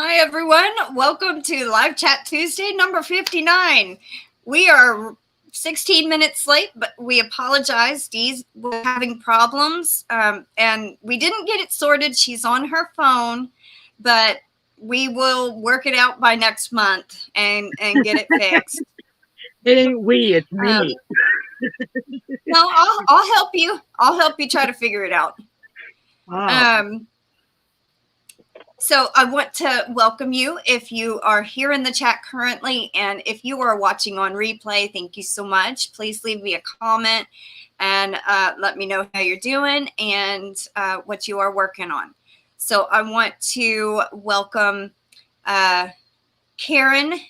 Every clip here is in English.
Hi, everyone. Welcome to Live Chat Tuesday, number 59. We are 16 minutes late, but we apologize. Dee's was having problems, and we didn't get it sorted. She's on her phone, but we will work it out by next month and get it fixed. It ain't we, it's me. No, I'll help you. I'll help you try to figure it out. Oh. So I want to welcome you if you are here in the chat currently, and if you are watching on replay, thank you so much. Please leave me a comment and let me know how you're doing and what you are working on. So I want to welcome Karen,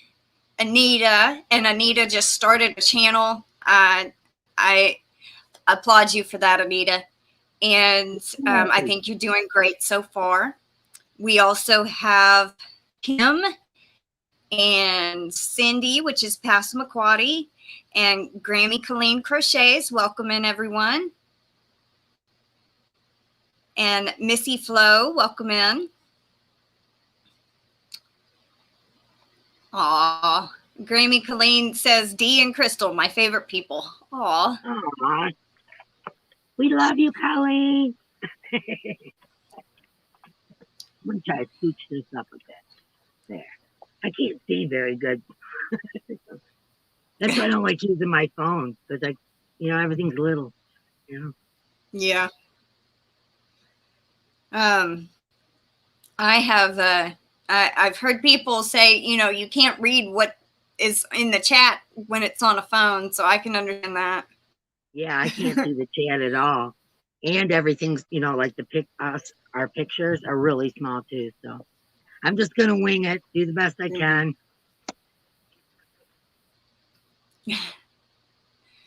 Anita, and Anita just started a channel. I applaud you for that, Anita. And I think you're doing great so far. We also have Kim and Cindy, which is Passamaquoddy, and Grammy Colleen Crochets. Welcome in, everyone. And Missy Flo, welcome in. Aw, Grammy Colleen says, Dee and Crystal, my favorite people. Aw. Aw. We love you, Colleen. I'm going to try to scooch this up a bit. There. I can't see very good. That's why I don't like using my phone. Because, everything's little. Yeah. I have, I've heard people say, you can't read what is in the chat when it's on a phone. So I can understand that. Yeah, I can't see the chat at all. And everything's, like our pictures are really small too. So I'm just going to wing it, do the best I can.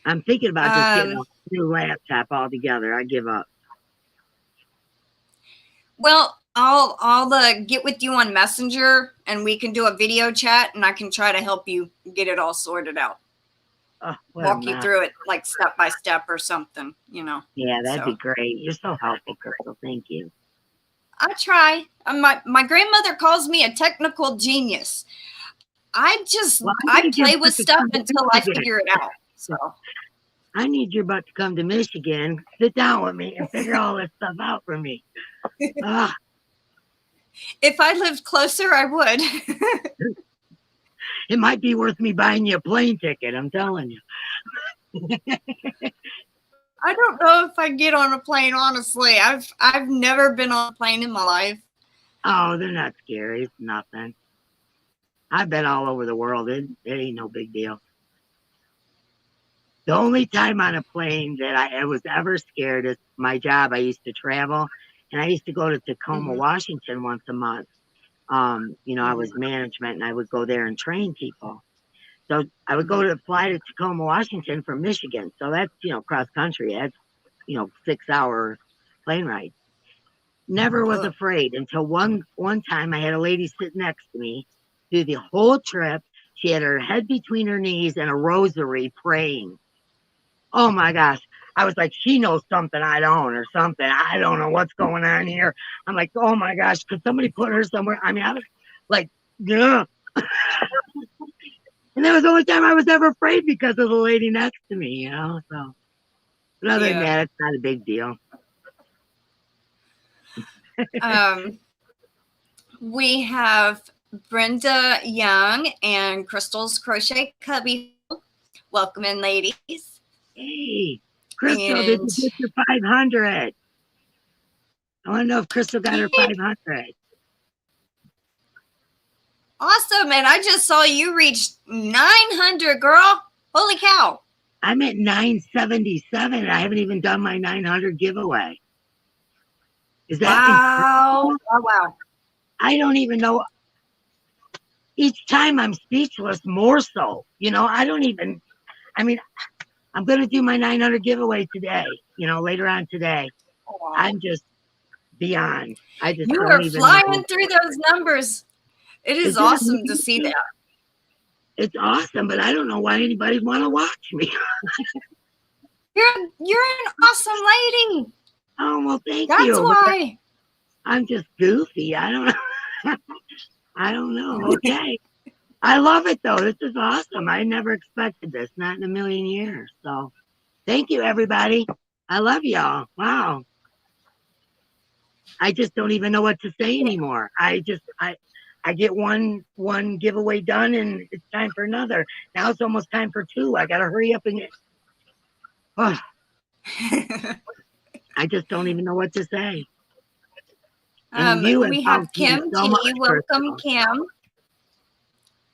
I'm thinking about just getting a new laptop altogether. I give up. Well, I'll get with you on Messenger and we can do a video chat and I can try to help you get it all sorted out. Walk you through it like step by step or something, Yeah, that'd be great. You're so helpful, Crystal. Thank you. I try. My grandmother calls me a technical genius. I play with stuff until I figure it out. So I need your butt to come to Michigan, sit down with me, and figure all this stuff out for me. If I lived closer, I would. It might be worth me buying you a plane ticket, I'm telling you. I don't know if I get on a plane, honestly. I've never been on a plane in my life. Oh, they're not scary. It's nothing. I've been all over the world. It ain't no big deal. The only time on a plane that I was ever scared is my job. I used to travel, and I used to go to Tacoma, Washington once a month. I was management, and I would go there and train people. So I would fly to Tacoma, Washington from Michigan. So that's, cross country. That's, 6-hour plane ride. Never was afraid until one time I had a lady sit next to me through the whole trip. She had her head between her knees and a rosary praying. Oh my gosh. I was like, she knows something I don't or something. I don't know what's going on here. I'm like, oh my gosh, could somebody put her somewhere? I mean, I was like, yeah. And that was the only time I was ever afraid because of the lady next to me, So, but other than that, it's not a big deal. We have Brenda Young and Crystal's Crochet Cubby. Welcome in, ladies. Hey, Crystal, did you get your 500? I want to know if Crystal got her 500. Awesome. And I just saw you reach 900, girl. Holy cow. I'm at 977 and I haven't even done my 900 giveaway. Is that wow? Oh, wow. I don't even know. Each time I'm speechless, more so. I'm going to do my 900 giveaway today, later on today. Oh. I'm just beyond. You are flying through those numbers. It is awesome to see that. It's awesome, but I don't know why anybody want to watch me. You're an awesome lady. Oh, well, thank you. That's why. I'm just goofy. I don't know. I don't know. Okay. I love it though. This is awesome. I never expected this, not in a million years. So thank you, everybody. I love y'all. Wow. I just don't even know what to say anymore. I get one giveaway done and it's time for another. Now it's almost time for two. I gotta hurry up and get oh, I just don't even know what to say. And you we have involved me Kim so T. much, Welcome, Crystal. Kim.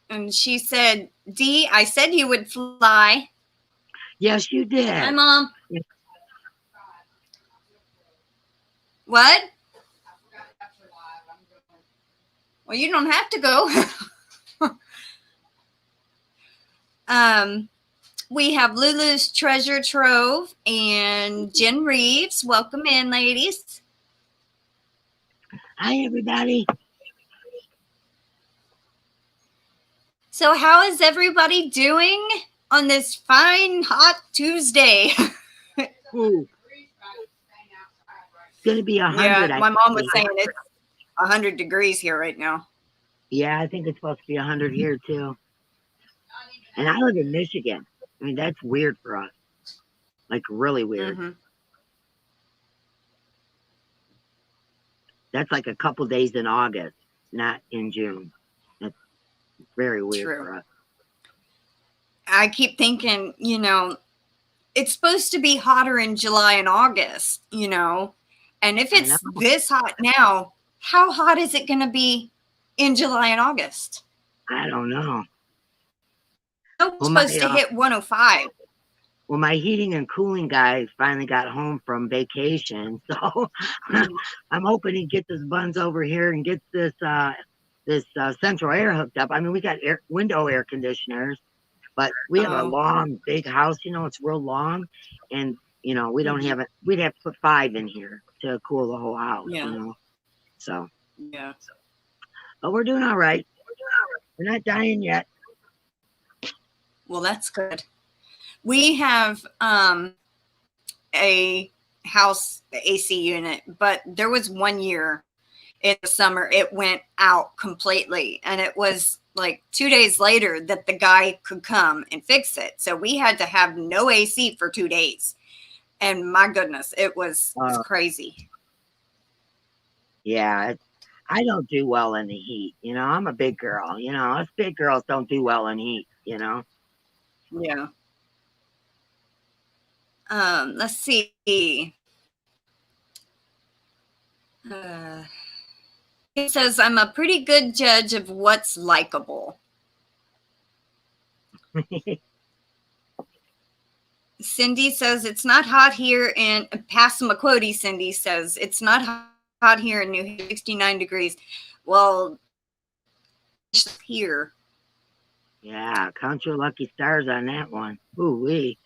And she said, Dee, I said you would fly. Yes, you did. Hi, Mom. What? Well, you don't have to go. We have Lulu's Treasure Trove and Jen Reeves. Welcome in, ladies. Hi, everybody. So how is everybody doing on this fine, hot Tuesday? Ooh. It's going to be 100. Yeah, my mom was saying it's 100 degrees here right now. Yeah, I think it's supposed to be 100 here, too. And I live in Michigan. I mean, that's weird for us. Like, really weird. Mm-hmm. That's like a couple days in August, not in June. That's very weird for us. I keep thinking, you know, it's supposed to be hotter in July and August, you know, and if it's this hot now, how hot is it going to be in July and August? I don't know. It's supposed to hit 105. Well, my heating and cooling guy finally got home from vacation, so I'm hoping he gets his buns over here and gets this central air hooked up. I mean, we got window air conditioners, but we have a long, big house. You know, it's real long, and you know, we don't have it. We'd have to put 5 in here to cool the whole house. Yeah. You know, so yeah. But we're doing all right. We're not dying yet. Well, that's good. We have a house AC unit, but there was one year in the summer it went out completely, and it was like 2 days later that the guy could come and fix it. So we had to have no AC for 2 days, and my goodness, it was crazy. Yeah, I don't do well in the heat. You know, I'm a big girl. You know, us big girls don't do well in heat. You know. Yeah. Let's see. He says, I'm a pretty good judge of what's likable. Cindy says, it's not hot here in Passamaquoddy. Cindy says, it's not hot here in New Hampshire, 69 degrees. Well, here. Yeah, count your lucky stars on that one. Ooh-wee.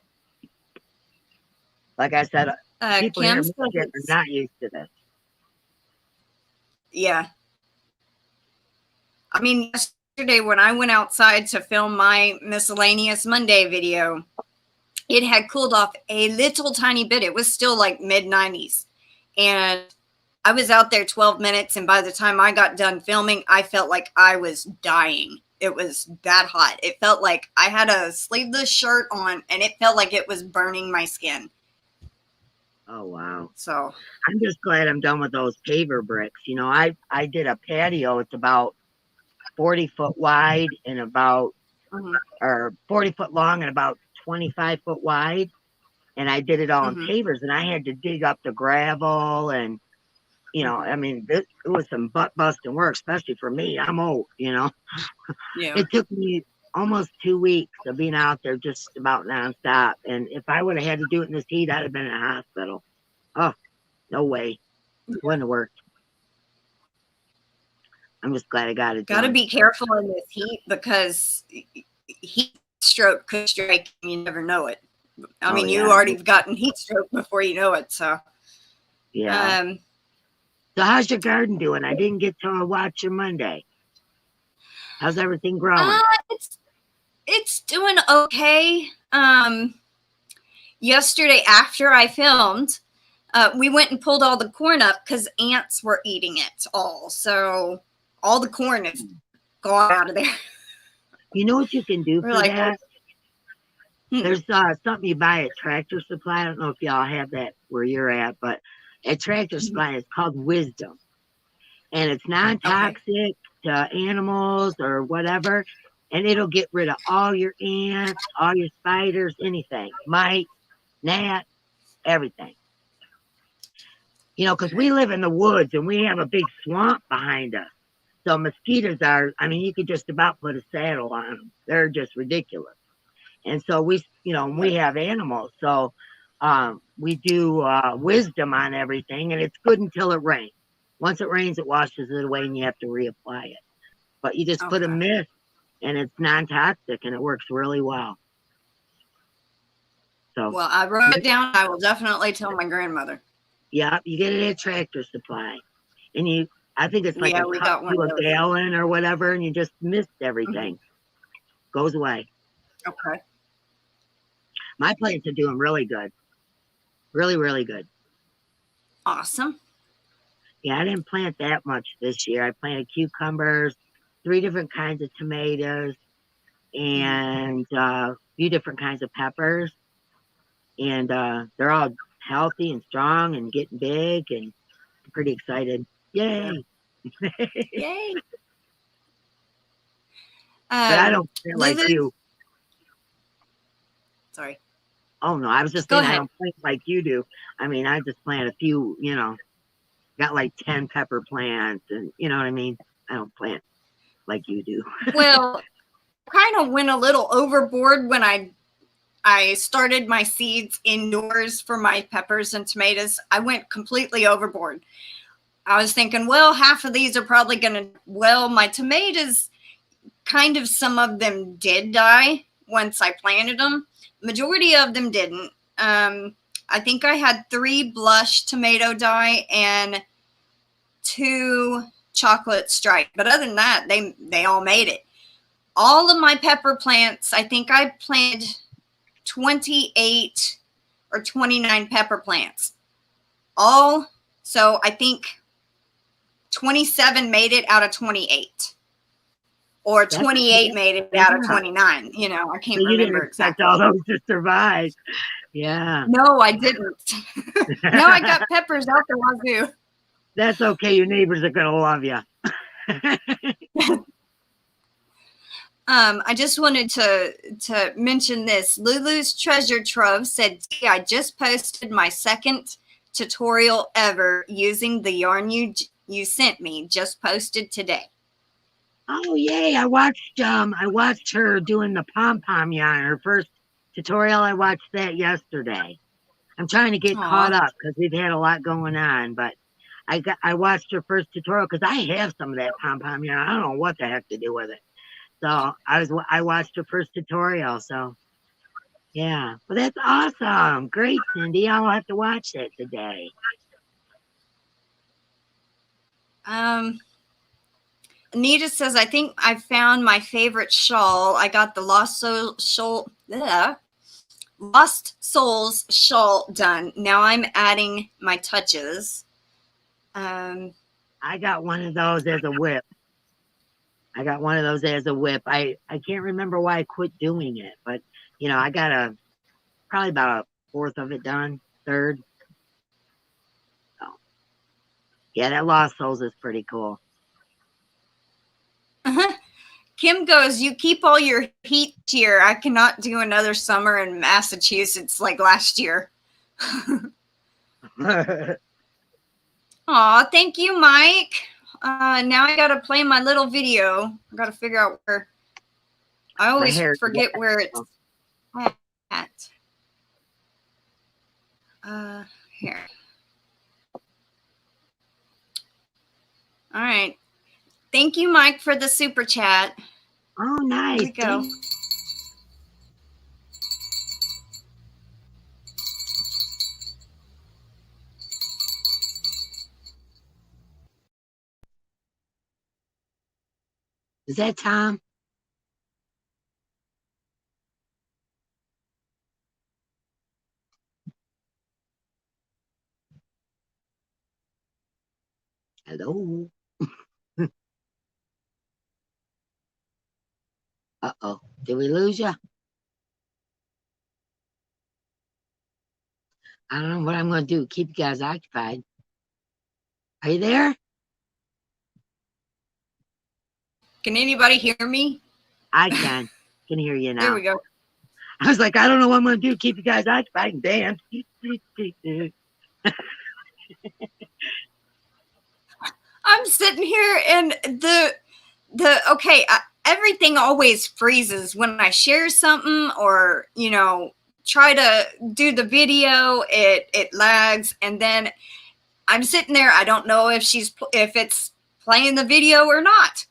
Like I said, people here are not used to this. Yeah. I mean, yesterday when I went outside to film my Miscellaneous Monday video, it had cooled off a little tiny bit. It was still like mid-90s. And I was out there 12 minutes, and by the time I got done filming, I felt like I was dying. It was that hot. It felt like I had a sleeveless shirt on, and it felt like it was burning my skin. Oh, wow. So I'm just glad I'm done with those paver bricks. You know, I did a patio. It's about 40 foot wide and about, or 40 foot long and about 25 foot wide. And I did it all in pavers, and I had to dig up the gravel and, you know, I mean, it was some butt busting work, especially for me. I'm old, you know. Yeah. It took me almost 2 weeks of being out there just about nonstop. And if I would have had to do it in this heat, I'd have been in a hospital. Oh, no way. Wouldn't have worked. I'm just glad I got it done. Got to be careful in this heat because heat stroke could strike and you never know it. I mean, you already have gotten heat stroke before you know it. So, yeah. So how's your garden doing? I didn't get to watch your Monday. How's everything growing? It's doing okay. Yesterday after I filmed, we went and pulled all the corn up because ants were eating it all. So all the corn is gone out of there. You know what you can do We're for like, that? hmm, There's something you buy at Tractor Supply. I don't know if y'all have that where you're at, but at Tractor Supply, it's called Wisdom. And it's okay. non-toxic to animals or whatever. And it'll get rid of all your ants, all your spiders, anything, mites, gnats, everything. You know, because we live in the woods and we have a big swamp behind us. So mosquitoes are, I mean, you could just about put a saddle on them. They're just ridiculous. And so we, you know, we have animals. So we do wisdom on everything, and it's good until it rains. Once it rains, it washes it away and you have to reapply it. But you just put a Okay. mist and it's non-toxic and it works really well. So, Well, I wrote it down. I will definitely tell my grandmother. yeah, you get it at Tractor Supply. And you, I think it's like Yeah, a we cup got one to of a those. gallon or whatever, and you just mist everything. Goes away. Okay. My plants are doing really good. Really, really good. Awesome. Yeah, I didn't plant that much this year. I planted cucumbers, 3 different kinds of tomatoes, and a few different kinds of peppers. And they're all healthy and strong and getting big, and I'm pretty excited. Yay! Yay. But I don't plant like Lulu. you. Sorry. Oh no, I was just Go saying I ahead. don't plant like you do. I mean, I just plant a few, you know, got like 10 pepper plants, and you know what I mean? I don't plant like you do. Well, kind of went a little overboard when I started my seeds indoors for my peppers and tomatoes. I went completely overboard. I was thinking, well, half of these are probably going to, well, my tomatoes, kind of some of them did die once I planted them. Majority of them didn't. I think I had 3 blush tomato die and 2 chocolate stripe. But other than that, they all made it. All of my pepper plants, I think I planted 28 or 29 pepper plants. All, so I think 27 made it out of 28. Or That's 28 made it yeah. out of 29. You know, I So can't you didn't remember expect exactly. all those to survive. Yeah. No, I didn't. Now I got peppers out the wazoo. That's okay. Your neighbors are gonna love you. I just wanted to mention this. Lulu's Treasure Trove said, I just posted my second tutorial ever using the yarn you sent me. Just posted today. Oh yay! I watched her doing the pom pom yarn. Her first tutorial. I watched that yesterday. I'm trying to get caught Aw. up because we've had a lot going on, but I watched her first tutorial because I have some of that pom pom yarn. I don't know what the heck to do with it. So I watched her first tutorial. So yeah, well that's awesome. Great, Cindy. I'll have to watch that today. Anita says, I think I found my favorite shawl. I got the Lost Souls shawl done. Now I'm adding my touches. I got one of those as a whip. I can't remember why I quit doing it, but you know, I got probably about a fourth of it done, third. So yeah, that Lost Souls is pretty cool. Kim goes, you keep all your heat here. I cannot do another summer in Massachusetts like last year. Aw, thank you, Mike. Now I gotta play my little video. I gotta figure out where. I always forget where it's at. Here. All right. Thank you, Mike, for the super chat. Oh, nice. Here we go. Is that Tom? Hello. Did we lose you? I don't know what I'm going to do. Keep you guys occupied. Are you there? Can anybody hear me? I can. Can hear you now. There we go. I was like, I don't know what I'm going to do. Keep you guys occupied and dance. I'm sitting here and everything always freezes when I share something or, try to do the video, it lags. And then I'm sitting there. I don't know if it's playing the video or not.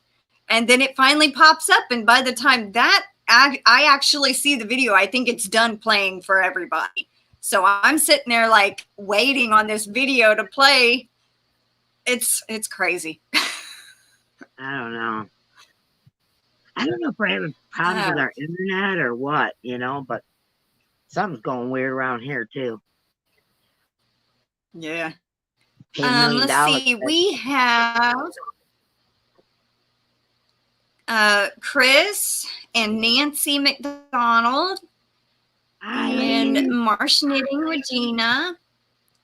And then it finally pops up. And by the time that I actually see the video, I think it's done playing for everybody. So I'm sitting there like waiting on this video to play. It's crazy. I don't know. I don't know if we're having problems with our internet or what, but something's going weird around here too. Yeah. Let's see. We have Chris and Nancy McDonald. Hi. And Marsh Knitting with Gina.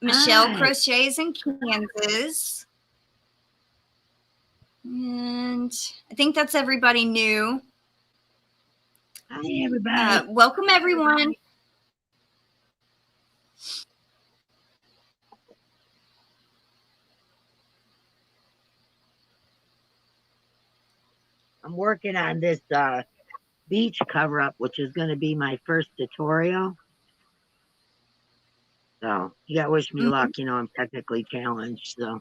Michelle Crochets in Kansas. And I think that's everybody new. Hi, everybody. Welcome, everyone. I'm working on this beach cover-up, which is going to be my first tutorial. So you got to wish me luck. I'm technically challenged. So.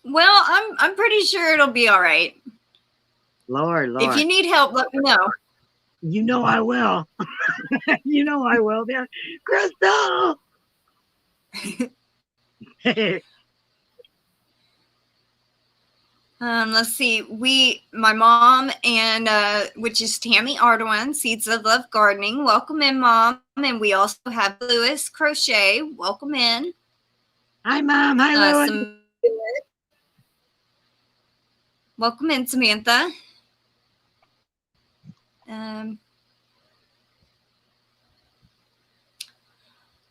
Well, I'm pretty sure it'll be all right. Lord. If you need help, let me know. You know I will. You know I will, man. Crystal. Let's see. My mom and which is Tammy Ardoin, Seeds of Love Gardening. Welcome in, Mom. And we also have Lewis Crochet. Welcome in. Hi, Mom. Hi, Lewis. Welcome in, Samantha.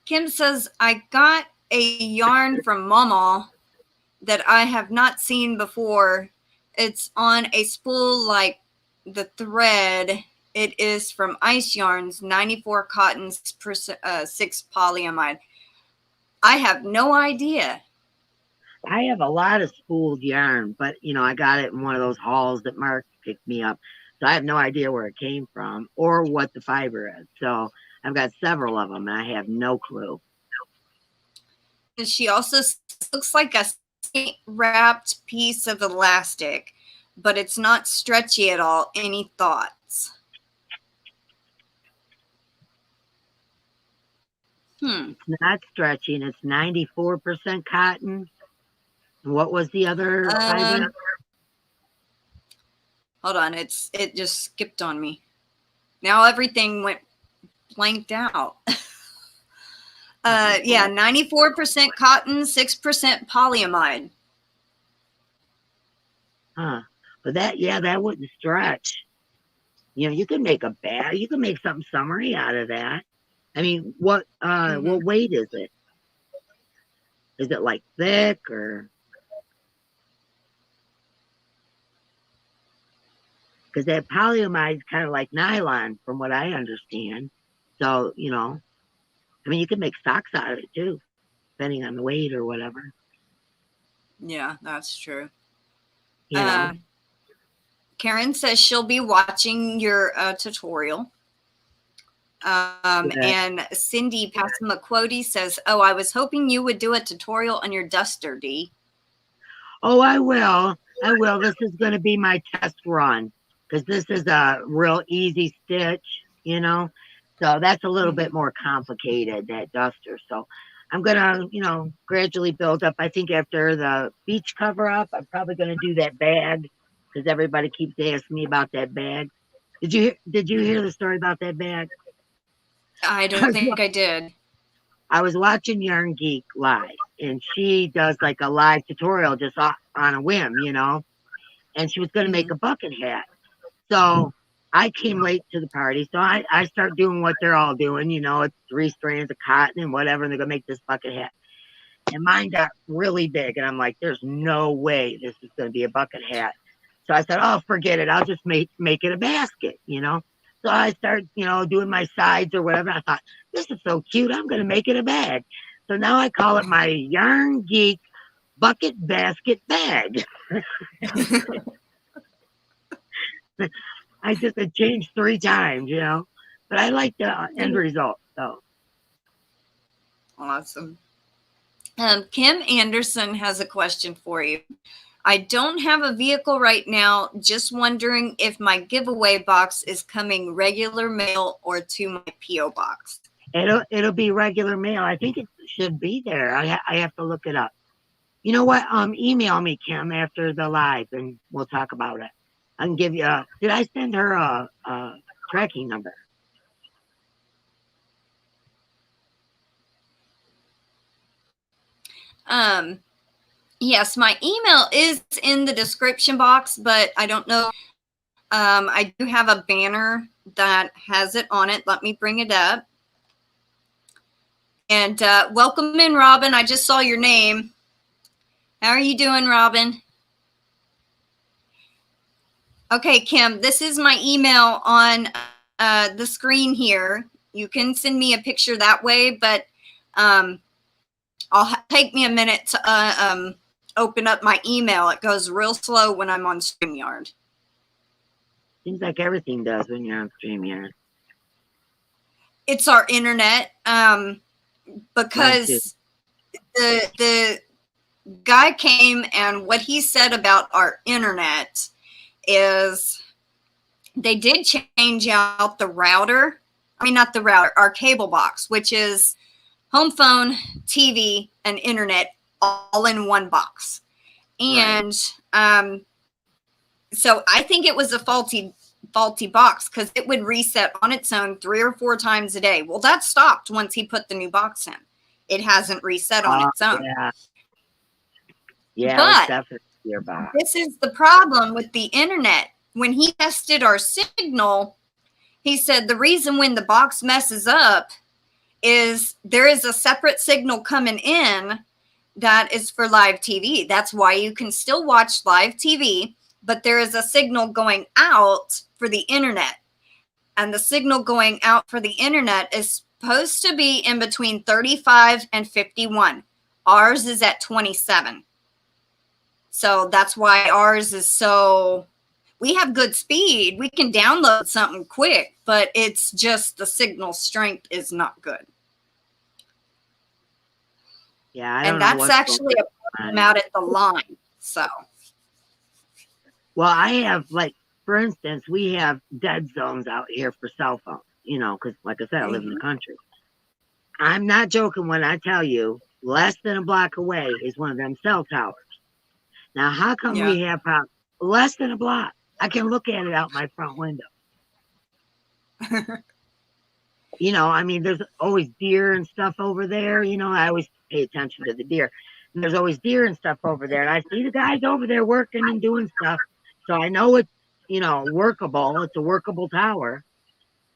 Kim says, I got a yarn from Mama that I have not seen before. It's on a spool like the thread. It is from Ice Yarns, 94 cotton, 6 polyamide. I have no idea. I have a lot of spooled yarn, but I got it in one of those hauls that Mark picked me up. So I have no idea where it came from or what the fiber is. So I've got several of them and I have no clue. And she also looks like a wrapped piece of elastic, but it's not stretchy at all. Any thoughts? It's not stretchy and it's 94% cotton. What was the other fiber? Hold on, it just skipped on me. Now everything went blanked out. Yeah, 94% cotton, 6% polyamide. Huh. But that wouldn't stretch. You can make a bag. You can make something summery out of that. I mean, what weight is it? Is it like thick or? Because that polyamide is kind of like nylon, from what I understand. So I mean, you can make socks out of it too, depending on the weight or whatever. Yeah, that's true. Karen says she'll be watching your tutorial. And Cindy Passamaquoddy says, "Oh, I was hoping you would do a tutorial on your duster, Dee." Oh, I will. This is going to be my test run because this is a real easy stitch, So that's a little bit more complicated, that duster. So I'm going to, gradually build up. I think after the beach cover up, I'm probably going to do that bag because everybody keeps asking me about that bag. Did you hear the story about that bag? I don't think I did. I was watching Yarn Geek live and she does like a live tutorial just on a whim, you know. And she was going to make a bucket hat. So I came late to the party. So I start doing what they're all doing, you know, it's 3 strands of cotton and whatever, and they're going to make this bucket hat. And mine got really big. And I'm like, there's no way this is going to be a bucket hat. So I said, oh, forget it. I'll just make it a basket, you know. So I started, you know, doing my sides or whatever. I thought, this is so cute. I'm going to make it a bag. So now I call it my Yarn Geek Bucket Basket Bag. I just had changed 3 times, you know, but I like the end result. So awesome. Kim Anderson has a question for you. I don't have a vehicle right now. Just wondering if my giveaway box is coming regular mail or to my P.O. box. it'll be regular mail. I think it should be there. I have to look it up. You know what? Email me, Kim, after the live, and we'll talk about it. I can give you did I send her a tracking number? Yes, my email is in the description box, but I don't know. I do have a banner that has it on it. Let me bring it up. And welcome in, Robin. I just saw your name. How are you doing, Robin? Okay, Kim, this is my email on the screen here. You can send me a picture that way, but take me a minute to open up my email. It goes real slow when I'm on StreamYard. Seems like everything does when you're on StreamYard. It's our internet, because the guy came, and what he said about our internet is they did change out the router. I mean, not the router, our cable box, which is home phone, TV, and internet all in one box. And so I think it was a faulty box, because it would reset on its own 3 or 4 times a day. Well, that stopped once he put the new box in. It hasn't reset on its own. Yeah, but it's definitely your box. This is the problem with the internet. When he tested our signal, he said the reason when the box messes up is there is a separate signal coming in that is for live TV. That's why you can still watch live TV, but there is a signal going out for the internet. And the signal going out for the internet is supposed to be in between 35 and 51. Ours is at 27. So that's why ours is so, we have good speed. We can download something quick, but it's just the signal strength is not good. Yeah, I don't and know that's actually a problem out at the line. So, well, I have, like, for instance, we have dead zones out here for cell phones, you know, because like I said, I live in the country. I'm not joking when I tell you less than a block away is one of them cell towers. Now, how come we have problems? Less than a block? I can look at it out my front window. You know, I mean, there's always deer and stuff over there. You know, I always pay attention to the deer. And there's always deer and stuff over there. And I see the guys over there working and doing stuff. So I know it's, you know, workable. It's a workable tower.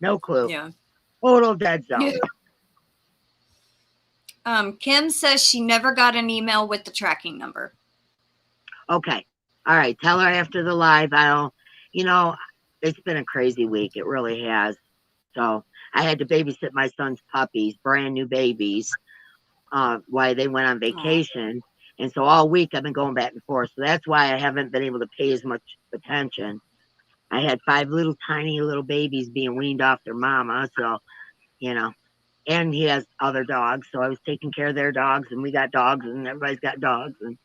No clue. Yeah. Total dead zone. Kim says she never got an email with the tracking number. Okay. All right. Tell her after the live. You know, it's been a crazy week. It really has. So I had to babysit my son's puppies, brand new babies, while they went on vacation. And so all week I've been going back and forth. So that's why I haven't been able to pay as much attention. I had 5 little tiny little babies being weaned off their mama. So, you know, and he has other dogs. So I was taking care of their dogs, and we got dogs, and everybody's got dogs, and,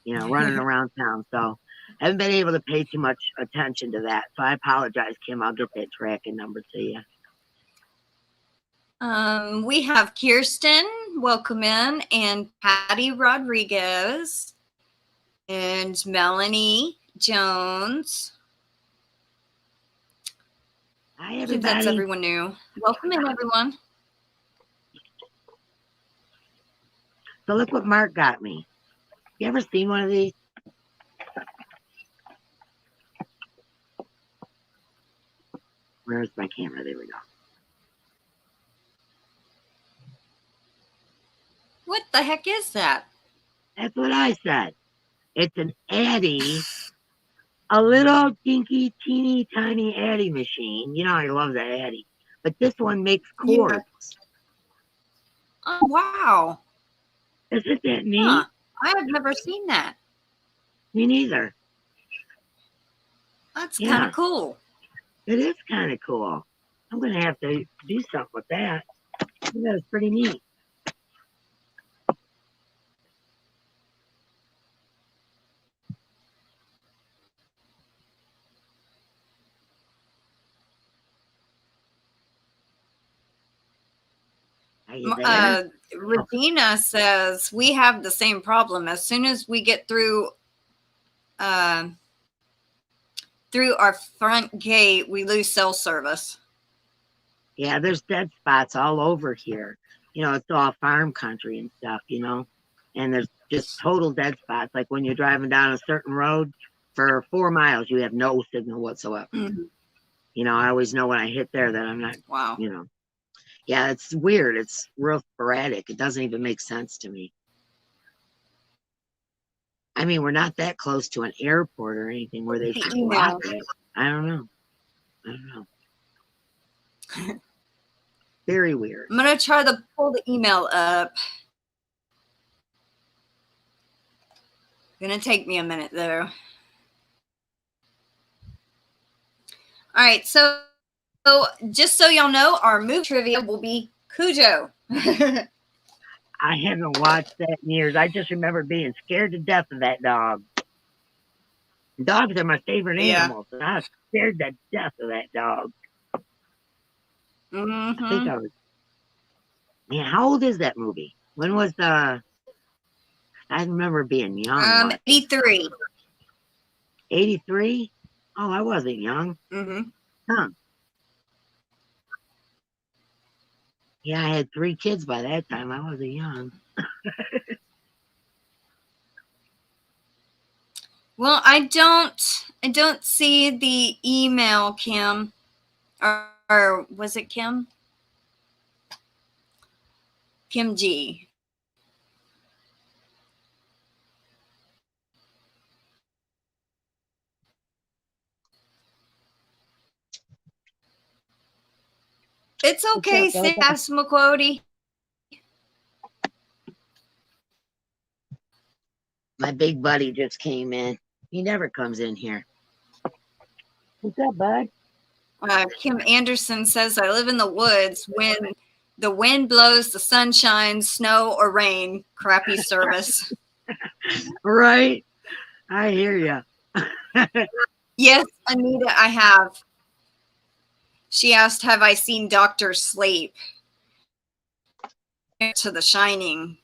you know, running around town. So I haven't been able to pay too much attention to that. So I apologize, Kim. I'll get that tracking number to you. We have Kirsten, welcome in, and Patty Rodriguez, and Melanie Jones. Hi, everybody. I think that's everyone new. Welcome in, everyone. So look what Mark got me. You ever seen one of these? Where's my camera? There we go. What the heck is that? That's what I said. It's an Addy, a little dinky, teeny, tiny Addy machine. You know I love the Addy. But this one makes Yeah. cords. Oh, wow. Isn't that neat? Huh. I have never seen that. Me neither. That's Yeah. kind of cool. It is kind of cool. I'm going to have to do something with that. That is pretty neat. Are you there? Regina says we have the same problem. As soon as we get through our front gate, we lose cell service. Yeah, there's dead spots all over here. You know, it's all farm country and stuff, you know, and there's just total dead spots. Like when you're driving down a certain road for 4 miles, you have no signal whatsoever. Mm-hmm. You know, I always know when I hit there that I'm not, Wow. you know. Yeah, it's weird. It's real sporadic. It doesn't even make sense to me. I mean, we're not that close to an airport or anything where they should block it. I don't know. I don't know. Very weird. I'm going to try to pull the email up. Going to take me a minute, though. All right, so just so y'all know, our movie trivia will be Cujo. I haven't watched that in years. I just remember being scared to death of that dog. Dogs are my favorite animals, and I was scared to death of that dog. Mm-hmm. I think I was. Man, how old is that movie? When was the? I remember being young. 83. 83? Oh, I wasn't young. Mm-hmm. Huh. Yeah, I had 3 kids by that time. I wasn't young. Well, I don't see the email, Kim. Or was it Kim? Kim G. It's okay, Sass McQuody. My big buddy just came in. He never comes in here. What's up, bud? Kim Anderson says, I live in the woods. When the wind blows, the sun shines, snow or rain, crappy service. Right? I hear you. Yes, Anita, I have. She asked, have I seen Dr. Sleep? To The Shining.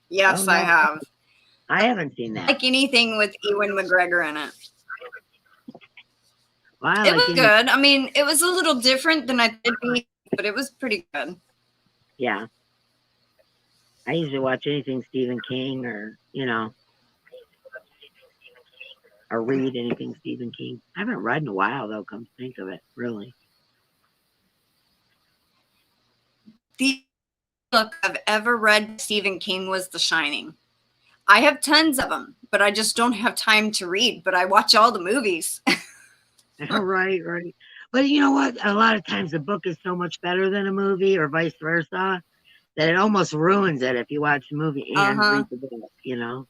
Yes, Oh, no. I have. I haven't seen that. Like anything with Ewan McGregor in it. Well, It was good. I mean, it was a little different than I did, but it was pretty good. Yeah. I usually watch anything Stephen King or, you know, or read anything Stephen King. I haven't read in a while, though, come to think of it, really. The book I've ever read Stephen King was The Shining. I have tons of them, but I just don't have time to read, but I watch all the movies. Right. But you know what? A lot of times the book is so much better than a movie or vice versa that it almost ruins it if you watch the movie and read the book, you know?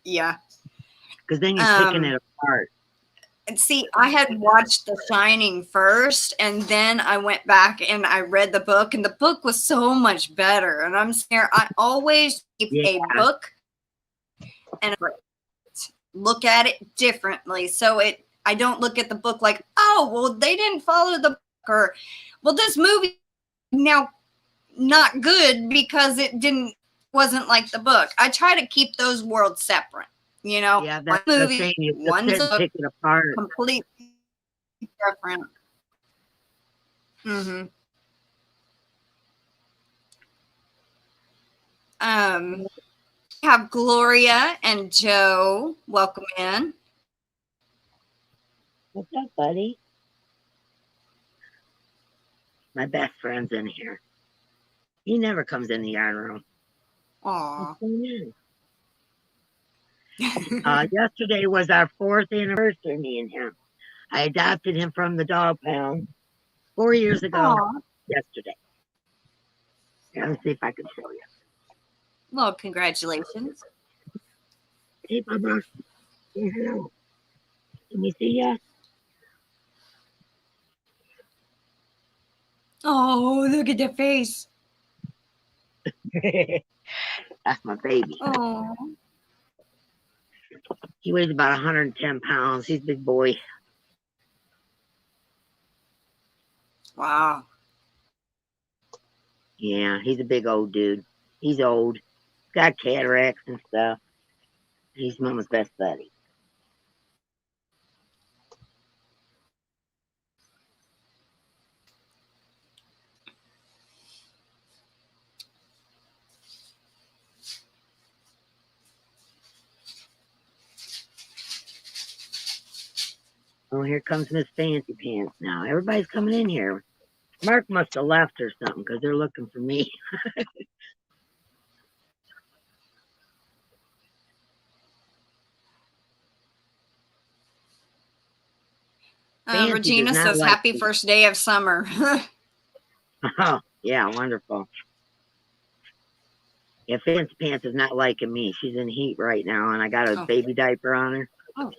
Yeah. Because then you're picking it apart. And see, I had watched The Shining first, and then I went back and I read the book, and the book was so much better. And I'm scared. I always keep a book and look at it differently. So I don't look at the book like, oh, well, they didn't follow the book, or, well, this movie now not good because it wasn't like the book. I try to keep those worlds separate. You know, yeah, that's one the movie, thing. You one's pick it apart. Completely different. Mm-hmm. Have Gloria and Joe. Welcome in. What's up, buddy? My best friend's in here. He never comes in the yarn room. Aw. Yesterday was our 4th anniversary, me and him. I adopted him from the dog pound 4 years ago. Aw. Yesterday. Let me see if I can show you. Well, congratulations. Hey, Bubba. Say hello. Can we see ya? Oh, look at the face. That's my baby. Oh. He weighs about 110 pounds. He's a big boy. Wow. Yeah, he's a big old dude. He's old. Got cataracts and stuff. He's Mama's best buddy. Oh, here comes Miss Fancy Pants now. Everybody's coming in here. Mark must have left or something because they're looking for me. Regina says, happy first day of summer. Oh, yeah, wonderful. Yeah, Fancy Pants is not liking me. She's in heat right now, and I got a baby diaper on her. Oh.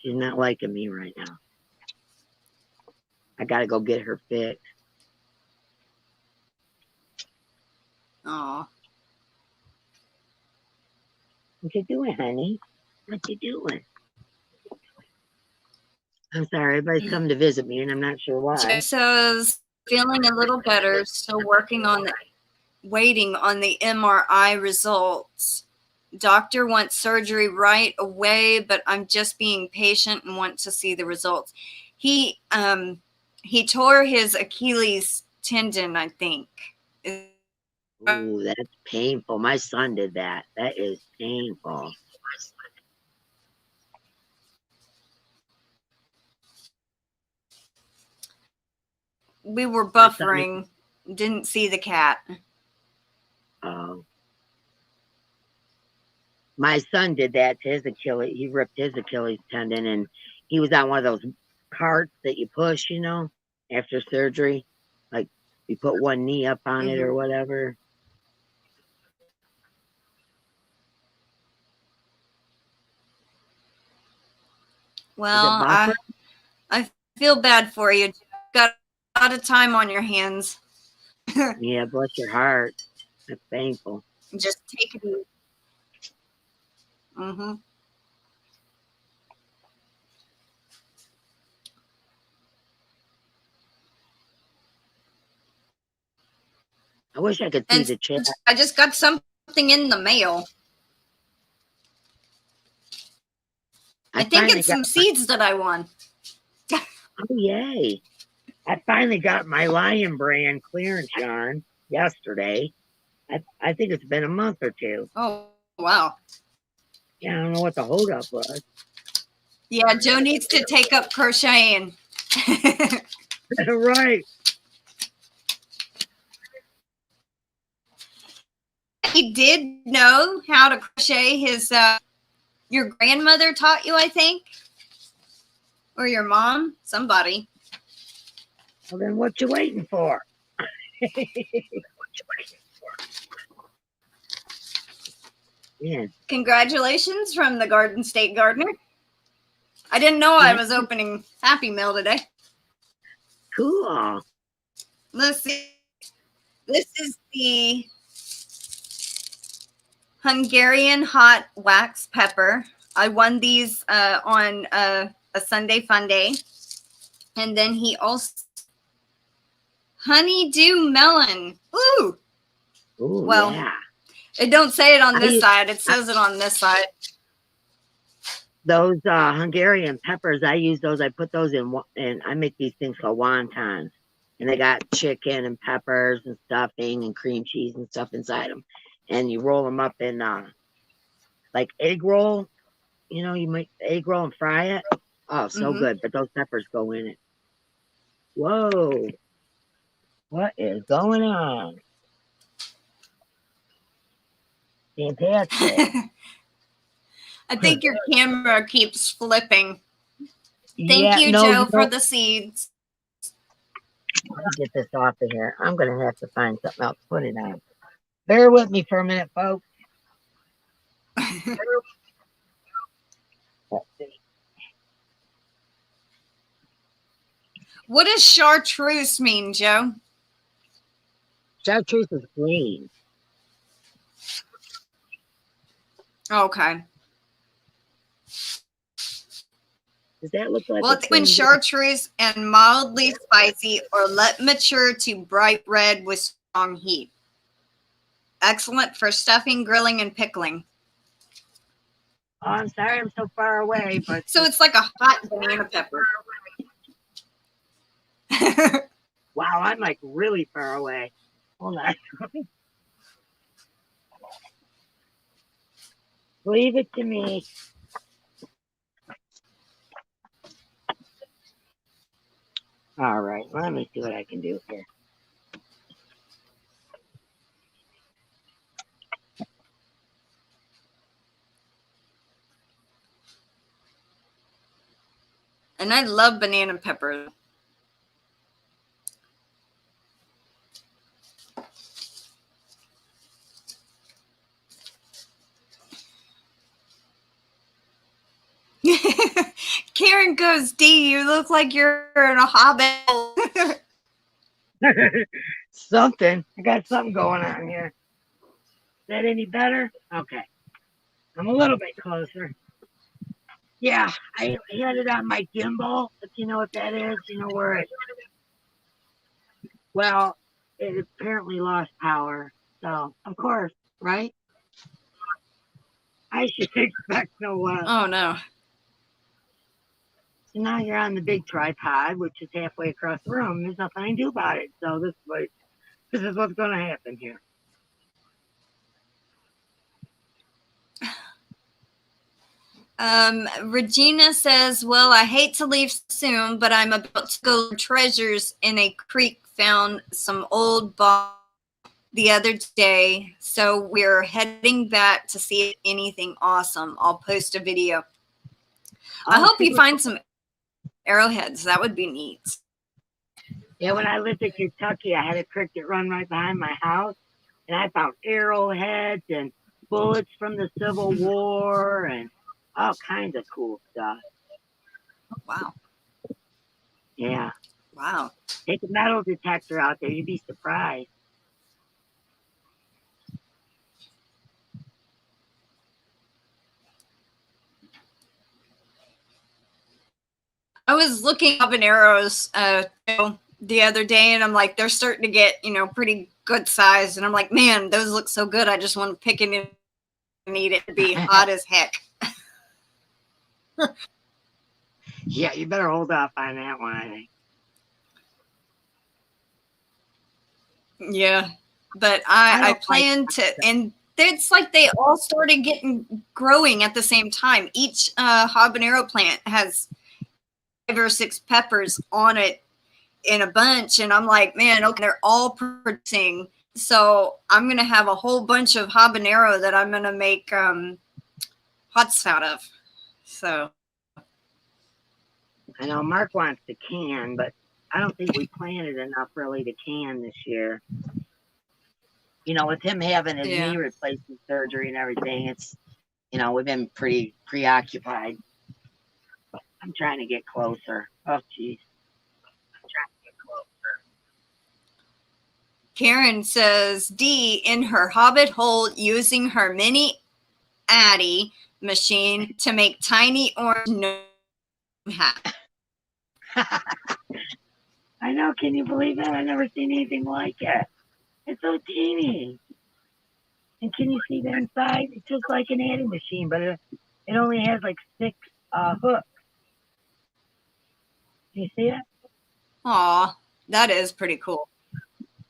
She's not liking me right now. I got to go get her fixed. Aw. What you doing, honey? What you doing? I'm sorry, everybody's coming to visit me, and I'm not sure why. Joe says, feeling a little better, still waiting on the MRI results. Doctor wants surgery right away, but I'm just being patient and want to see the results. He tore his Achilles tendon, I think. Ooh, that's painful. My son did that. That is painful. We were buffering. Didn't see the cat. Oh. My son did that to his Achilles. He ripped his Achilles tendon, and he was on one of those carts that you push, you know, after surgery. Like you put one knee up on it or whatever. Well, I feel bad for you. You've got a lot of time on your hands. Yeah, bless your heart. That's painful. Just take it easy. Mm-hmm. I wish I could see the chat. I just got something in the mail. I think it's some seeds that I won. Oh, yay. I finally got my Lion brand clearance yarn yesterday. I think it's been a month or two. Oh, wow. Yeah, I don't know what the holdup was. Yeah, Joe needs to take up crocheting. Right. He did know how to crochet. His your grandmother taught you, I think, or your mom, somebody. Well, then what you waiting for? Yeah. Congratulations from the Garden State Gardener. I didn't know I was opening Happy Mail today. Cool. Let's see. This is the Hungarian hot wax pepper. I won these on a Sunday fun day. And then he also honeydew melon. Ooh. Ooh, well, yeah. It don't say it on this side. It says it on this side. Those Hungarian peppers, I use those. I put those in, and I make these things called wontons. And they got chicken and peppers and stuffing and cream cheese and stuff inside them. and you roll them up in like egg roll. You know, you make egg roll and fry it. Oh, so good. But those peppers go in it. Whoa. What is going on? Fantastic. I think your camera keeps flipping. Thank Yeah, you, no, Joe, for the seeds. Let me get this off of here. I'm going to have to find something else to put it on. Bear with me for a minute, folks. Let's see. What does chartreuse mean, Joe? Chartreuse is green. Okay. Does that look like well, it's when chartreuse and mildly spicy or let mature to bright red with strong heat. Excellent for stuffing, grilling, and pickling. Oh, I'm sorry I'm so far away, but so it's like a hot banana pepper. Wow, I'm like really far away. Hold on. Leave it to me. All right, let me see what I can do here. And I love banana pepper. Karen goes, D, you look like you're in a hobbit. Something. I got something going on here. Is that any better? Okay. I'm a little bit closer. Yeah, I had it on my gimbal, if you know what that is. You know where it... Well, it apparently lost power. So, of course, right? I should expect no less. Oh, no. So now you're on the big tripod, which is halfway across the room. There's nothing I can do about it. So this is what's going to happen here. Regina says, well, I hate to leave soon, but I'm about to go treasures in a creek. Found some old box the other day, so we're heading back to see anything awesome. I'll post a video. I hope you find some arrowheads. That would be neat. Yeah, when I lived in Kentucky, I had a creek that run right behind my house, and I found arrowheads and bullets from the Civil War and all kinds of cool stuff. Wow. Yeah. Wow. Take a metal detector out there. You'd be surprised. I was looking up in arrows the other day, and I'm like, they're starting to get, pretty good size. And I'm like, man, those look so good. I just want to pick it and eat it. It'd be hot as heck. Yeah, you better hold off on that one, I think. Yeah, but I plan to, and it's like they all started growing at the same time. Each habanero plant has 5 or 6 peppers on it in a bunch, and I'm like, man, okay, they're all producing. So I'm gonna have a whole bunch of habanero that I'm gonna make hots out of. So I know Mark wants to can, but I don't think we planted enough really to can this year. With him having his knee replacement surgery and everything, it's, we've been pretty preoccupied. I'm trying to get closer. Oh, geez. I'm trying to get closer. Karen says, D, in her hobbit hole, using her mini Addy machine to make tiny orange gnome hat. I know. Can you believe that? I've never seen anything like it. It's so teeny. And can you see the inside? It's just like an Addy machine, but it only has like 6 hooks. Can you see it? Aw, that is pretty cool.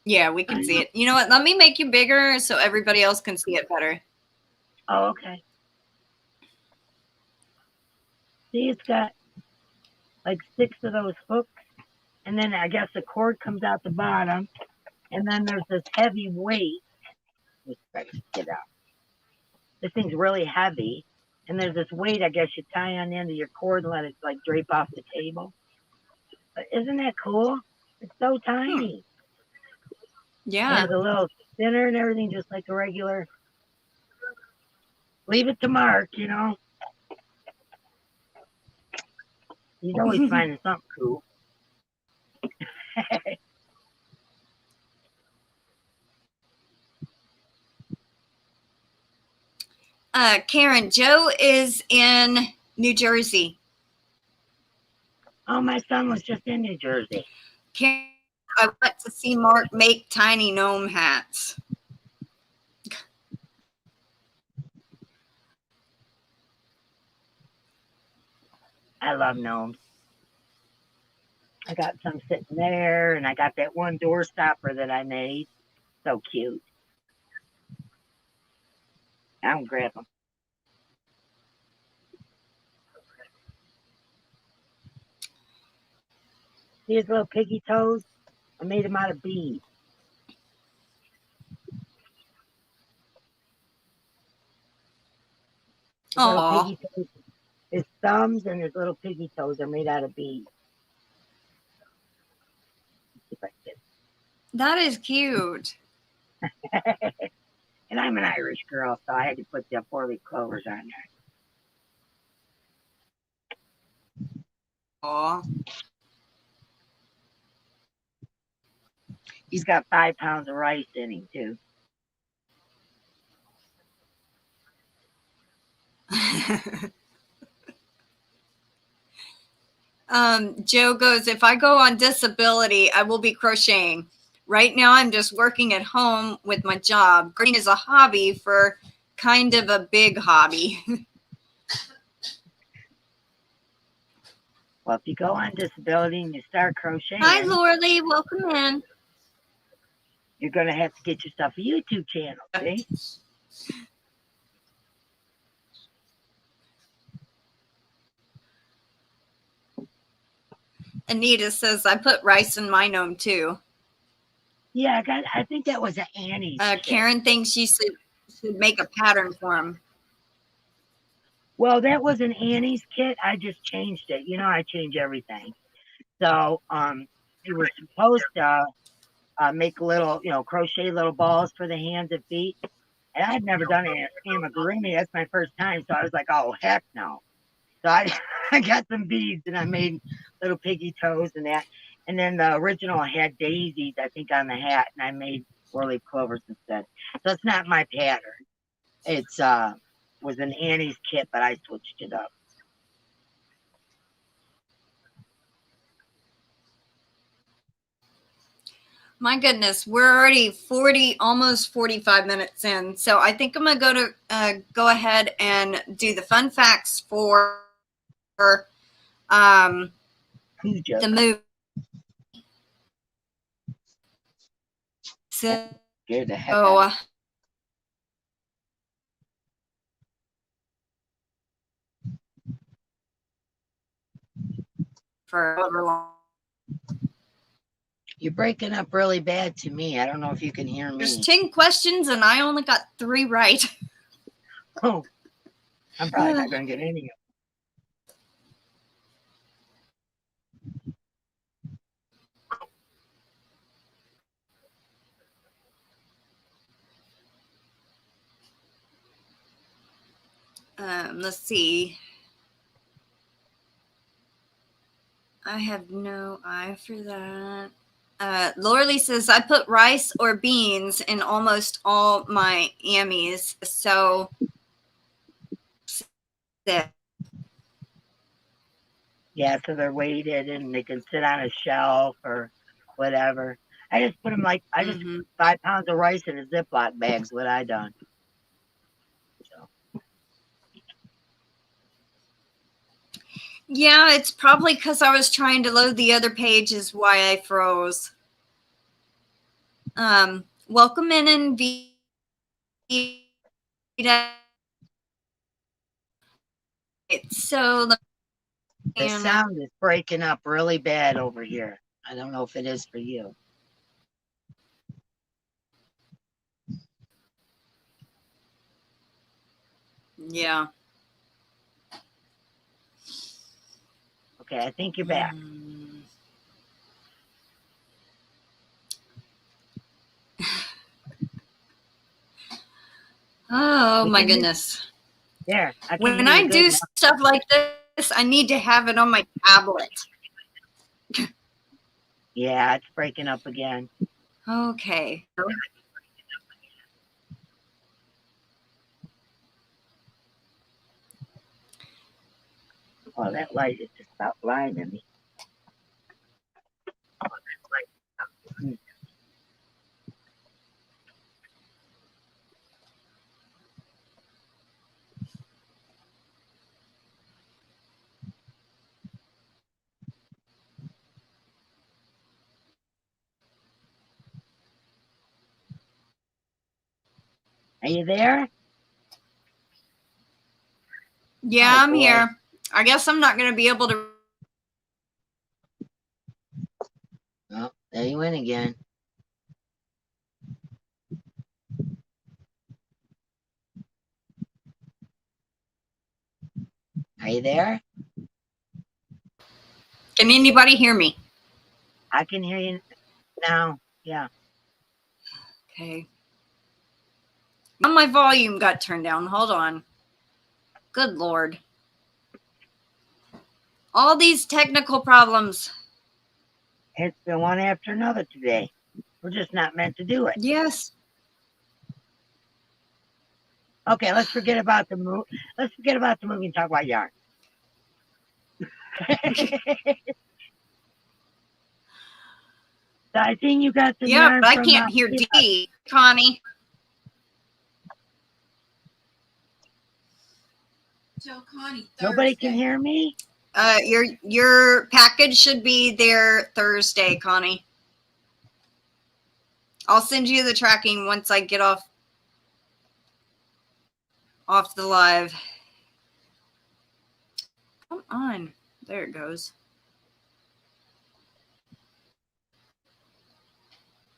Yeah, we can see it. You know what? Let me make you bigger so everybody else can see it better. Oh, okay. See, it's got like 6 of those hooks, and then I guess the cord comes out the bottom, and then there's this heavy weight. Let's try to get out. This thing's really heavy, and there's this weight I guess you tie on the end of your cord and let it like drape off the table. But isn't that cool? It's so tiny. Yeah. It has a little spinner and everything, just like a regular. Leave it to Mark, you know. He's always finding something cool. Karen, Joe is in New Jersey. Oh, my son was just in New Jersey. Karen, I went to see Mark make tiny gnome hats. I love gnomes. I got some sitting there, and I got that one door stopper that I made. So cute. I'm grab them. See his little piggy toes? I made them out of beads. His little piggy toes, his thumbs and his little piggy toes are made out of beads. That is cute. And I'm an Irish girl, so I had to put the 4-leaf clovers on there. Aw. He's got 5 pounds of rice in him, too. Joe goes, if I go on disability, I will be crocheting. Right now, I'm just working at home with my job. Gardening is a hobby for kind of a big hobby. Well, if you go on disability and you start crocheting. Hi, Lorley. Welcome in. You're going to have to get yourself a YouTube channel, see? Anita says, I put rice in my gnome, too. Yeah, I think that was an Annie's. Karen thinks you should make a pattern for him. Well, that was an Annie's kit. I just changed it. You know, I change everything. So, we were supposed to make little, crochet little balls for the hands and feet. And I had never done an amigurumi. That's my first time. So I was like, oh, heck no. So I got some beads and I made little piggy toes and that. And then the original had daisies, I think, on the hat. And I made 4-leaf clovers instead. So it's not my pattern. It's was an Annie's kit, but I switched it up. My goodness, we're already almost 45 minutes in. So I think I'm going to go ahead and do the fun facts for the movie. So, Scared the heck out of me. For however long. You're breaking up really bad to me. I don't know if you can hear me. There's 10 questions and I only got 3 right. Oh, I'm probably not going to get any of them. Let's see. I have no eye for that. Lorley says, I put rice or beans in almost all my ammies. So, yeah, so they're weighted and they can sit on a shelf or whatever. I just put them like, 5 pounds of rice in a Ziploc bag's what I done. So. Yeah, it's probably because I was trying to load the other page is why I froze. Welcome in and so The sound is breaking up really bad over here. I don't know if it is for you. Yeah. Okay, I think you're back. Oh my goodness. There. When I do stuff like this, I need to have it on my tablet. Yeah, it's breaking up again. Okay. Oh, that light is just about blinding me. Are you there? Yeah, I'm here. I guess I'm not going to be able to. Oh, there you went again. Are you there? Can anybody hear me? I can hear you now. Yeah. Okay. My volume got turned down. Hold on. Good Lord. All these technical problems. It's been one after another today. We're just not meant to do it. Yes. Okay, let's forget about the movie. Let's forget about the movie and talk about yarn. So I think you got some yarn. But I can't hear D, Connie. Tell Connie Thursday. Nobody can hear me? Your package should be there Thursday, Connie. I'll send you the tracking once I get off the live. Come on. There it goes.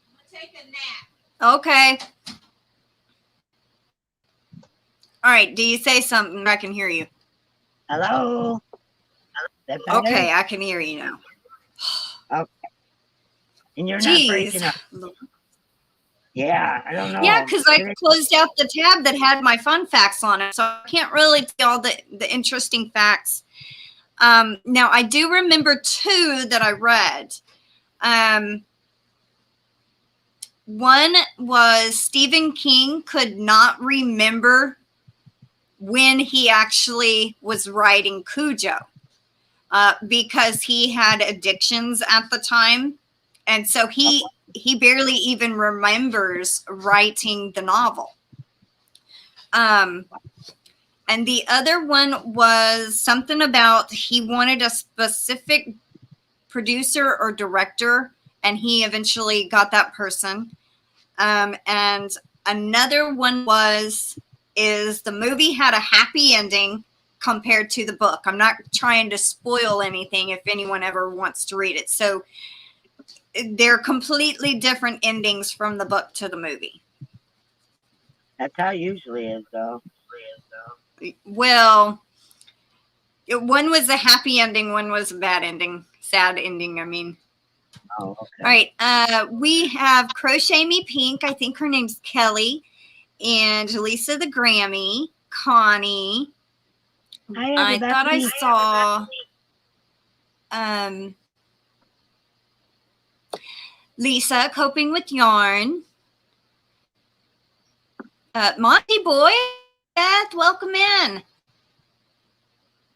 I'm gonna take a nap. Okay. All right. Do you say something? I can hear you. Hello? Okay, I can hear you now. Okay. And you're not breaking up. Yeah, I don't know. Yeah, because I closed out the tab that had my fun facts on it, so I can't really see all the interesting facts. Now, I do remember two that I read. One was Stephen King could not remember when he actually was writing Cujo because he had addictions at the time. And so he barely even remembers writing the novel. And the other one was something about he wanted a specific producer or director, and he eventually got that person. And another one is the movie had a happy ending compared to the book. I'm not trying to spoil anything if anyone ever wants to read it. So they're completely different endings from the book to the movie. That's how it usually is, though. Well, one was a happy ending, one was a bad ending, sad ending, I mean. Oh, okay. All right, we have Crochet Me Pink. I think her name's Kelly. And Lisa the Grammy, Connie. I thought I saw Lisa Coping with Yarn. Monty Boy, Beth, welcome in.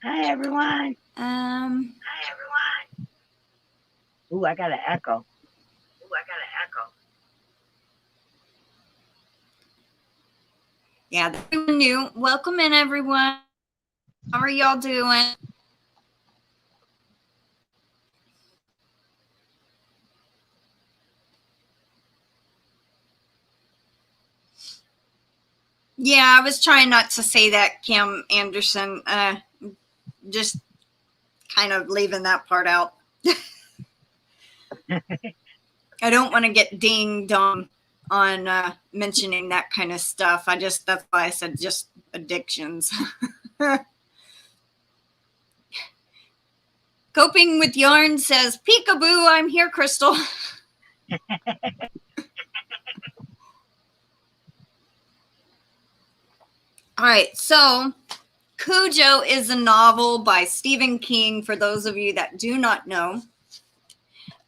Hi, everyone. Hi, everyone. Ooh, I got an echo. Yeah, that's new. Welcome in, everyone. How are y'all doing? Yeah, I was trying not to say that, Kim Anderson. Just kind of leaving that part out. I don't want to get dinged on mentioning that kind of stuff. That's why I said just addictions. Coping with Yarn says, peekaboo, I'm here, Crystal. All right, so Cujo is a novel by Stephen King, for those of you that do not know.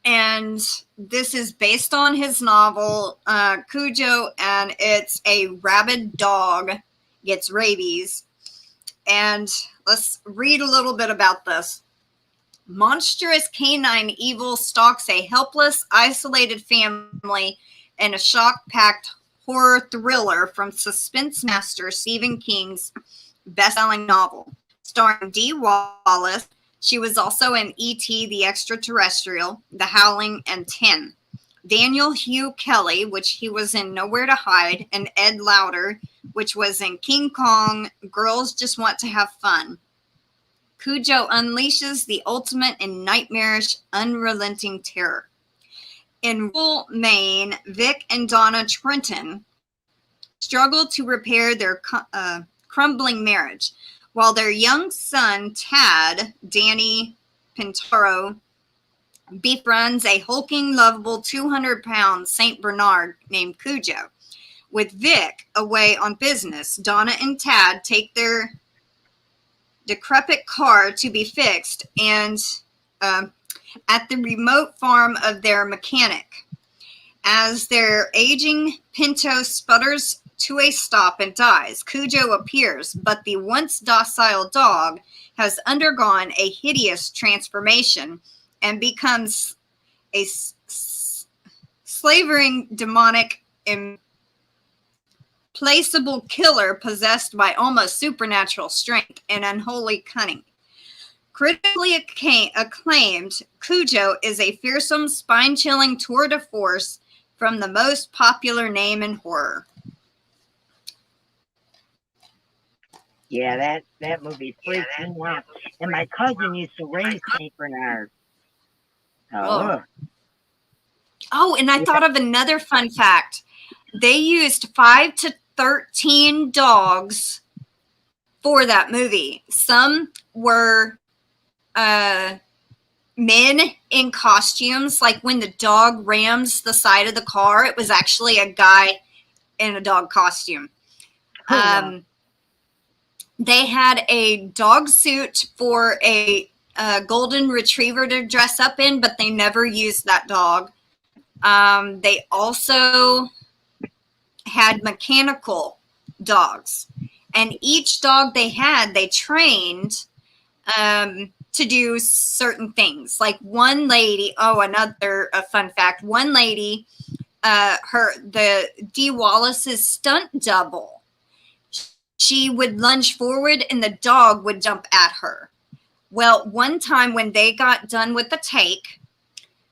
And this is based on his novel, Cujo, and it's a rabid dog gets rabies. And let's read a little bit about this. Monstrous canine evil stalks a helpless, isolated family in a shock-packed horror thriller from suspense master Stephen King's best-selling novel. Starring Dee Wallace, she was also in E.T. the Extraterrestrial, The Howling, and 10. Daniel Hugh Kelly, which he was in Nowhere to Hide, and Ed Lauter, which was in King Kong, Girls Just Want to Have Fun. Cujo unleashes the ultimate and nightmarish, unrelenting terror. In rural Maine, Vic and Donna Trenton struggle to repair their crumbling marriage, while their young son, Tad, Danny Pintaro, befriends a hulking, lovable 200-pound St. Bernard named Cujo. With Vic away on business, Donna and Tad take their decrepit car to be fixed and at the remote farm of their mechanic. As their aging Pinto sputters to a stop and dies, Cujo appears, but the once docile dog has undergone a hideous transformation and becomes a slavering, demonic, implacable killer possessed by almost supernatural strength and unholy cunning. Critically acclaimed, Cujo is a fearsome, spine-chilling tour de force from the most popular name in horror. Yeah, that movie freaks me out. And my cousin used to raise St. Bernard. Oh, and I thought of another fun fact. They used 5 to 13 dogs for that movie. Some were men in costumes, like when the dog rams the side of the car, it was actually a guy in a dog costume. They had a dog suit for a golden retriever to dress up in, but they never used that dog. They also had mechanical dogs, and each dog they had, they trained to do certain things. Like one lady, another fun fact, one lady, Dee Wallace's stunt double, she would lunge forward and the dog would jump at her. Well, one time when they got done with the take,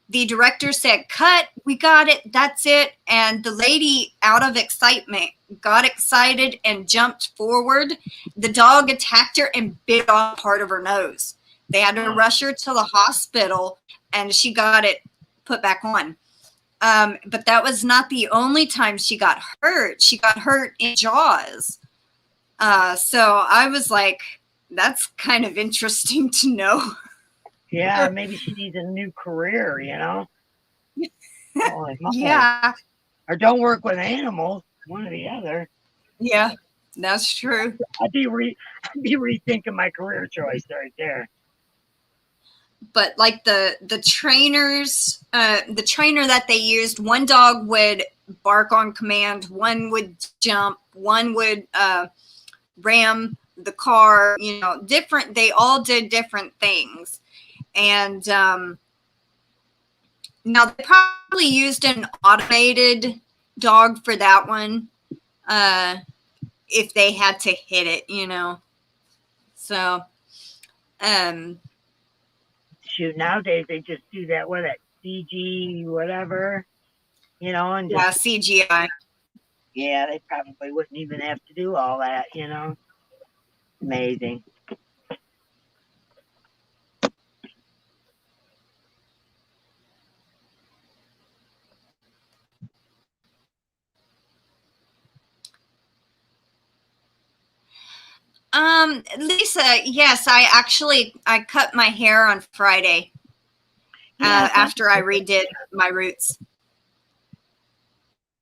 the director said, "Cut, we got it, that's it." And the lady, out of excitement, got excited and jumped forward. The dog attacked her and bit off part of her nose. They had to rush her to the hospital, and she got it put back on. But that was not the only time she got hurt. She got hurt in Jaws. So I was like, that's kind of interesting to know. Yeah, maybe she needs a new career, you know? Yeah. Or don't work with animals, one or the other. Yeah, that's true. I'd be rethinking my career choice right there. But like the trainers, the trainer that they used, one dog would bark on command, one would jump, one would ram the car, you know, different. They all did different things. And now they probably used an automated dog for that one, if they had to hit it, you know. So, shoot, nowadays they just do that with it, CG whatever, you know, and just, yeah, CGI. Yeah, they probably wouldn't even have to do all that, you know. Amazing. Lisa, yes, I cut my hair on Friday. Yeah, After I redid my roots.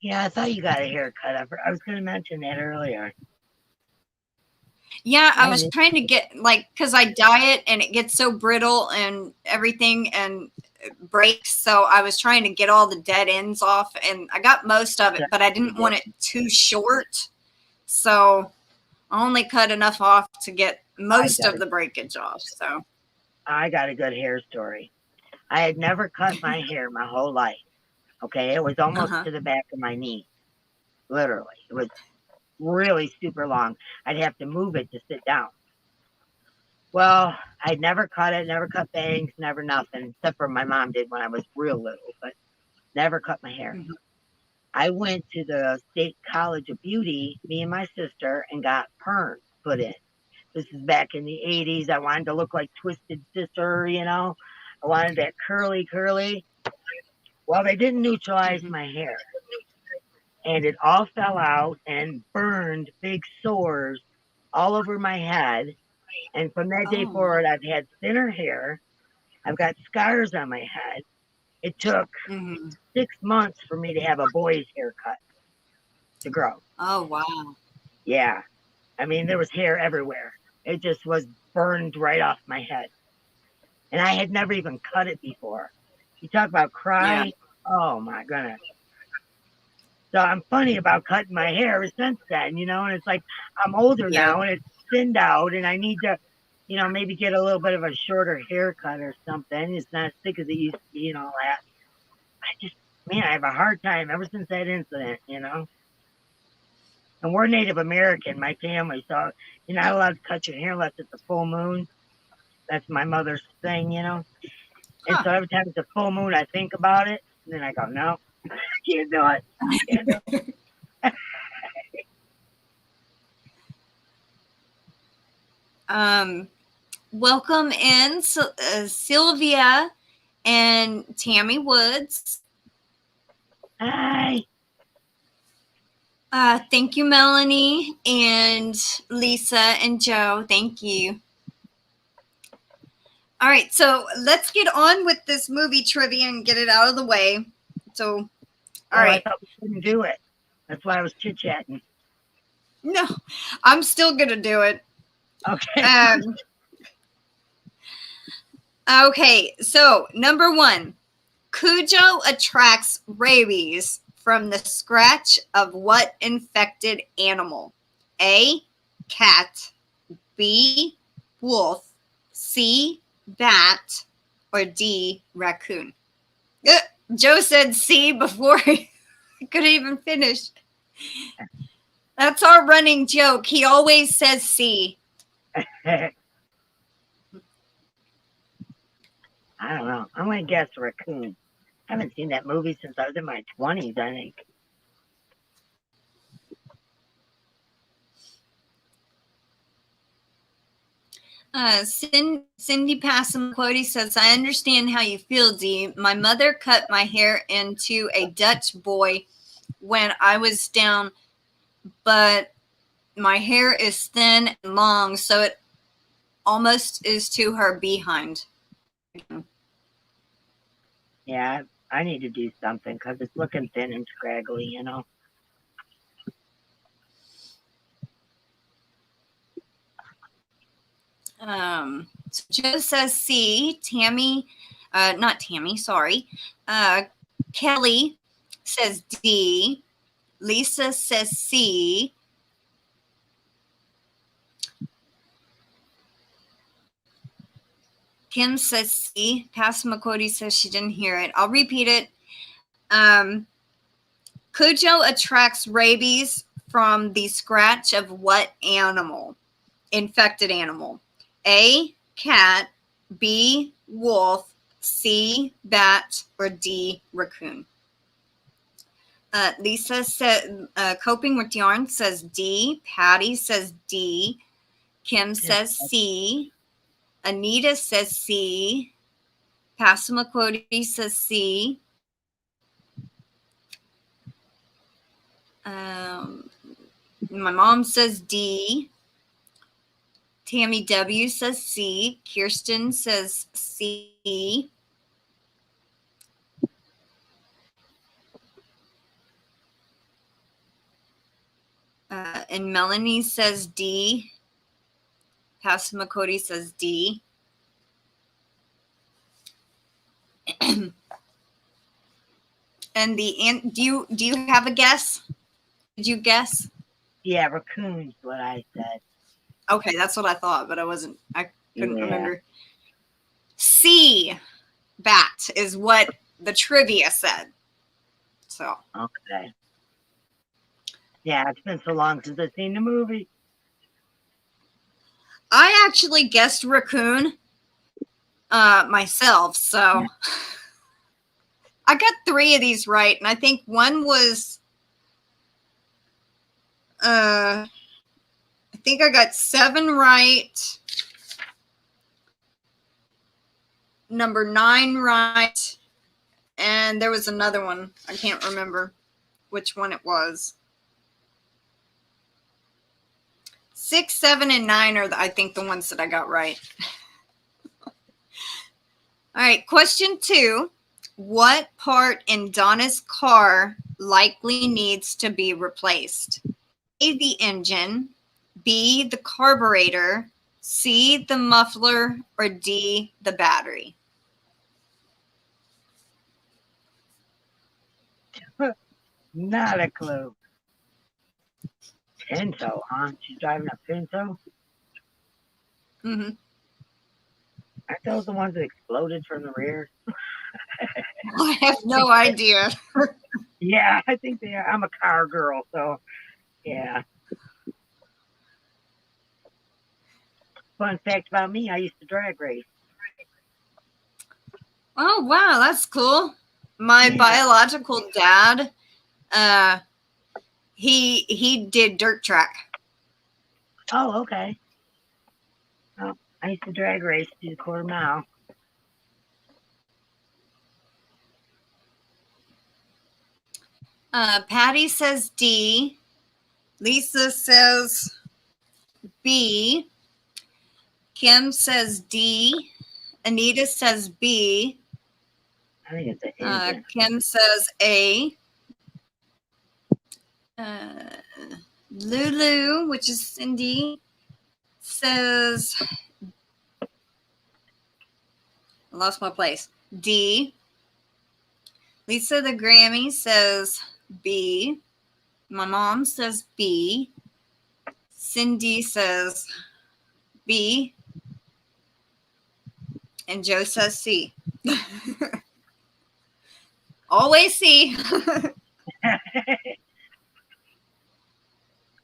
yeah, I thought you got a haircut. I was going to mention that earlier. Yeah, I was trying to get, like, because I dye it and it gets so brittle and everything and it breaks. So I was trying to get all the dead ends off, and I got most of it, but I didn't want it too short. So I only cut enough off to get most of the breakage off. So I got a good hair story. I had never cut my hair my whole life. Okay, it was almost to the back of my knee. Literally, it was really super long. I'd have to move it to sit down. Well, I'd never cut it, never cut bangs, never nothing, except for my mom did when I was real little, but never cut my hair. I went to the State College of Beauty, me and my sister, and got perms put in. This is back in the 80s. I wanted to look like Twisted Sister, you know. I wanted that curly. Well, they didn't neutralize my hair. And it all fell out and burned big sores all over my head. And from that day forward, I've had thinner hair. I've got scars on my head. It took 6 months for me to have a boy's haircut to grow. Oh, wow. Yeah. I mean, there was hair everywhere. It just was burned right off my head. And I had never even cut it before. You talk about cry. Yeah. Oh, my goodness. So I'm funny about cutting my hair since then, you know, and it's like I'm older now and it's thinned out and I need to, you know, maybe get a little bit of a shorter haircut or something. It's not as thick as it used to be and all that. I have a hard time ever since that incident, you know. And we're Native American, my family, so you're not allowed to cut your hair unless it's a full moon. That's my mother's thing, you know. And so every time it's a full moon, I think about it, and then I go, no, I can't do it. I can't do it. Welcome in, Sylvia and Tammy Woods. Hi. Thank you, Melanie and Lisa and Joe. Thank you. All right, so let's get on with this movie trivia and get it out of the way. So, all right. I thought we couldn't do it. That's why I was chit-chatting. No, I'm still going to do it. Okay. Okay, so number 1, Cujo attracts rabies from the scratch of what infected animal? A, cat, B, wolf, C, bat, or D, raccoon? Joe said C before I could even finish. That's our running joke. He always says C. I don't know. I'm going to guess raccoon. I haven't seen that movie since I was in my 20s, I think. Cindy Passamaquoddy says, I understand how you feel, Dee. My mother cut my hair into a Dutch boy when I was down, but my hair is thin and long, so it almost is to her behind. Yeah, I need to do something because it's looking thin and scraggly, you know. So Joe says C. Tammy, not Tammy, sorry. Kelly says D. Lisa says C. Kim says C. Passamaquoddy says she didn't hear it. I'll repeat it. Cujo attracts rabies from the scratch of what animal? Infected animal. A, cat, B, wolf, C, bat, or D, raccoon? Lisa said, coping with yarn says D. Patty says D. Kim says C. Anita says C. Passamaquoddy says C. My mom says D. Tammy W says C. Kirsten says C. And Melanie says D. Passamaquoddy says D. And do you have a guess? Did you guess? Yeah, raccoon's what I said. Okay, that's what I thought, but I couldn't remember. C, bat, is what the trivia said. So. Okay. Yeah, it's been so long since I've seen the movie. I actually guessed raccoon myself, so I got 3 of these right, and I think one was I think I got 7 right, number 9 right, and there was another one. I can't remember which one it was. 6, 7, and 9 are, I think, the ones that I got right. All right, question 2. What part in Donna's car likely needs to be replaced? A, the engine, B, the carburetor, C, the muffler, or D, the battery? Not a clue. Pinto, huh? She's driving a Pinto? Mm-hmm. Aren't those the ones that exploded from the rear? I have no idea. Yeah, I think they are. I'm a car girl, so yeah. Fun fact about me, I used to drag race. Oh, wow, that's cool. My biological dad, he did dirt track. Oh, okay. Well, I used to drag race to the quarter mile. Patty says D. Lisa says B. Kim says D. Anita says B. I think it's an engine. Kim says A. Lulu, which is Cindy, says, I lost my place, D. Lisa the Grammy says B. My mom says B. Cindy says B. And Joe says C. Always C.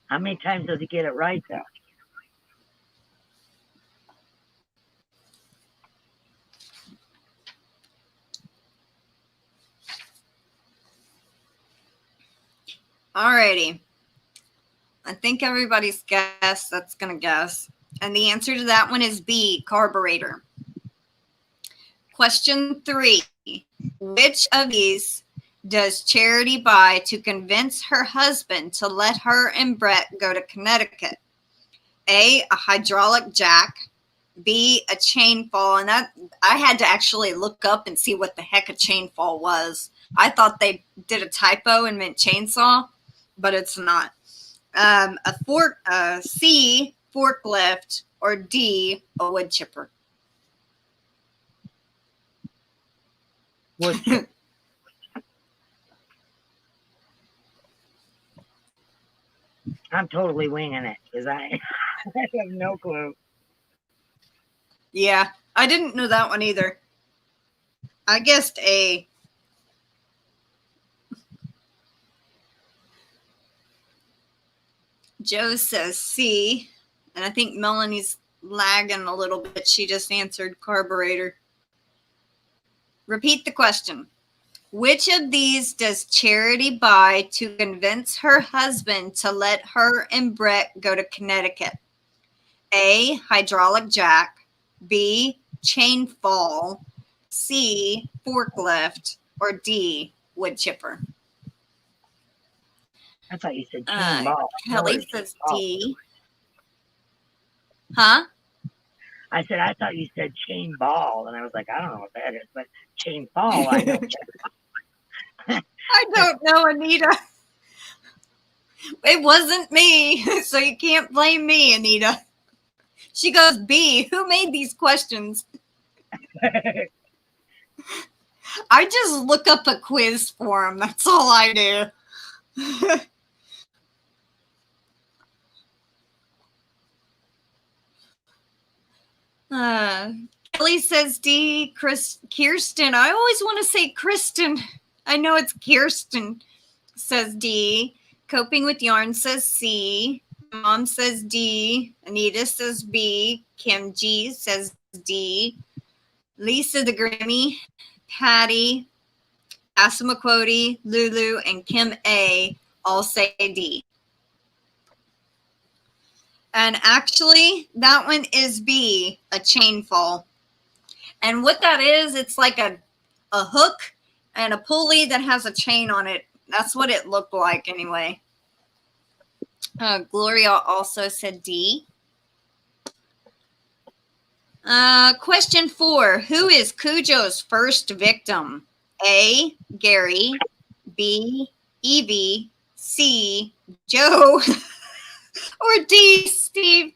How many times does he get it right, though? Alrighty. I think everybody's guessed. That's going to guess. And the answer to that one is B, carburetor. Question 3. Which of these does Charity buy to convince her husband to let her and Brett go to Connecticut? A hydraulic jack. B, a chain fall. And that I had to actually look up and see what the heck a chain fall was. I thought they did a typo and meant chainsaw, but it's not. C, forklift, or D, a wood chipper. Wood chipper. I'm totally winging it because I have no clue. Yeah, I didn't know that one either. I guessed A. Joe says C, and I think Melanie's lagging a little bit. She just answered carburetor. Repeat the question. Which of these does Charity buy to convince her husband to let her and Brett go to Connecticut? A, hydraulic jack. B, chain fall. C, forklift. Or D, wood chipper. I thought you said chain ball. Kelly says D. Huh? I said, I thought you said chain ball. And I was like, I don't know what that is, but chain fall, I know. I don't know, Anita. It wasn't me, so you can't blame me, Anita. She goes, B, who made these questions? I just look up a quiz for them. That's all I do. Kelly says D. Kirsten. I always want to say Kristen. I know it's Kirsten. Says D. Coping with Yarn says C. Mom says D. Anita says B. Kim G says D. Lisa the Grammy, Patty, Assamaquoddy, Lulu, and Kim A all say D. And actually, that one is B, a chain fall. And what that is, it's like a hook and a pulley that has a chain on it. That's what it looked like anyway. Gloria also said D. Question 4. Who is Cujo's first victim? A, Gary. B, Evie. C, Joe. Or D, Steve.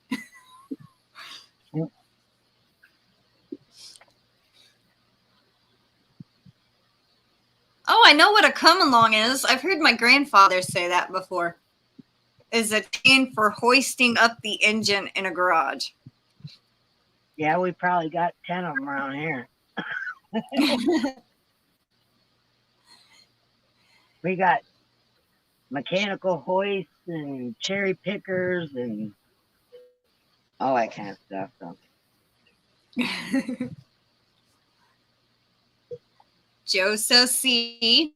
Oh, I know what a come along is. I've heard my grandfather say that before. Is a chain for hoisting up the engine in a garage. Yeah, we probably got 10 of them around here. We got mechanical hoists and cherry pickers and all that kind of stuff. So. Joe says C.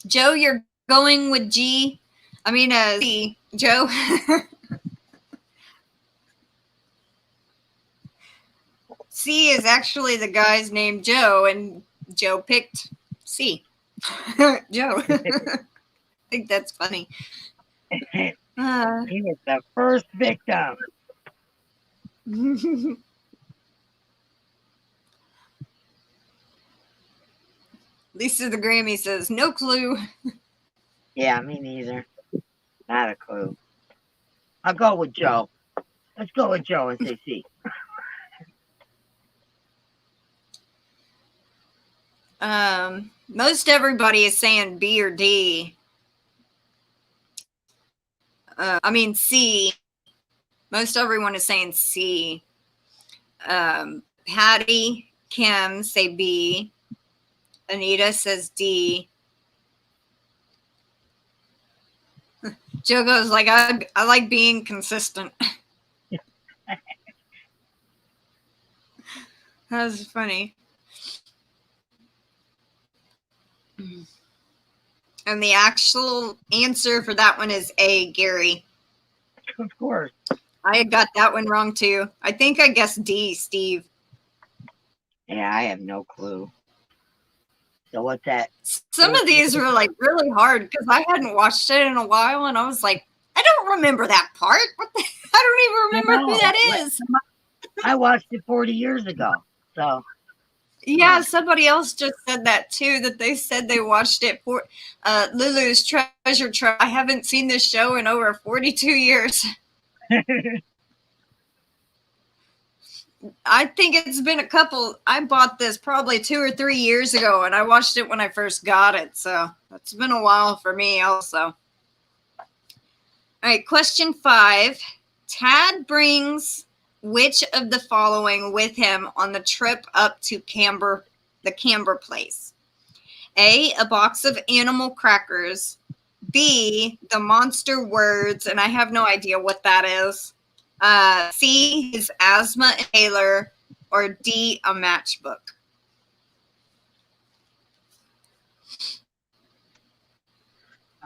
Joe, you're going with G. I mean, C. Joe. C is actually the guy's name Joe, and Joe picked C. Joe. I think that's funny. He was the first victim. Lisa the Grammy says, no clue. Yeah, me neither. Not a clue. I'll go with Joe. Let's go with Joe and say C. Most everybody is saying B or D. I mean C. Most everyone is saying C. Patty, Kim say B. Anita says D. Joe goes like, I like being consistent. That was funny. And the actual answer for that one is A, Gary. Of course. I got that one wrong too. I think I guessed D, Steve. Yeah, I have no clue. So what's that? Some of these were like really hard because I hadn't watched it in a while, and I was like, I don't remember that part. I don't even remember who that is. I watched it 40 years ago. So yeah, somebody else just said that too. That they said they watched it for Lulu's Treasure Trove. I haven't seen this show in over 42 years. I think it's been a couple. I bought this probably 2 or 3 years ago, and I watched it when I first got it. So it's been a while for me also. All right, question 5. Tad brings which of the following with him on the trip up to the Camber place? A, a box of animal crackers. B, the monster words, and I have no idea what that is. C, his asthma inhaler, or D, a matchbook.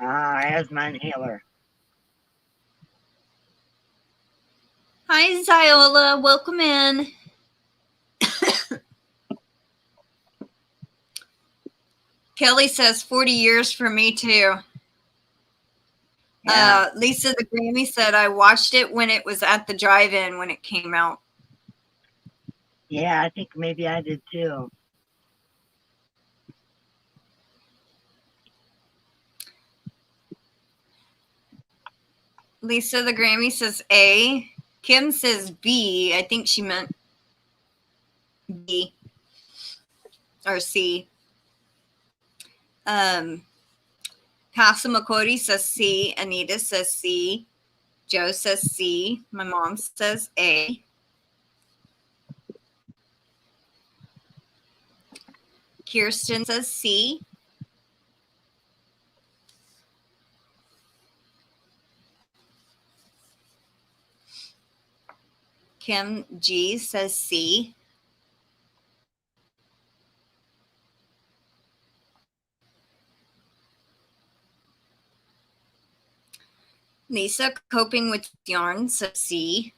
Asthma inhaler. Hi, Ziola. Welcome in. Kelly says 40 years for me, too. Yeah. Lisa the Grammy said I watched it when it was at the drive-in when it came out. Yeah, I think maybe I did too. Lisa the Grammy says A. Kim says B. I think she meant B or C. Passamaquoddy says C. Anita says C. Joe says C. My mom says A. Kirsten says C. Kim G says C. Lisa Coping with Yarn says C.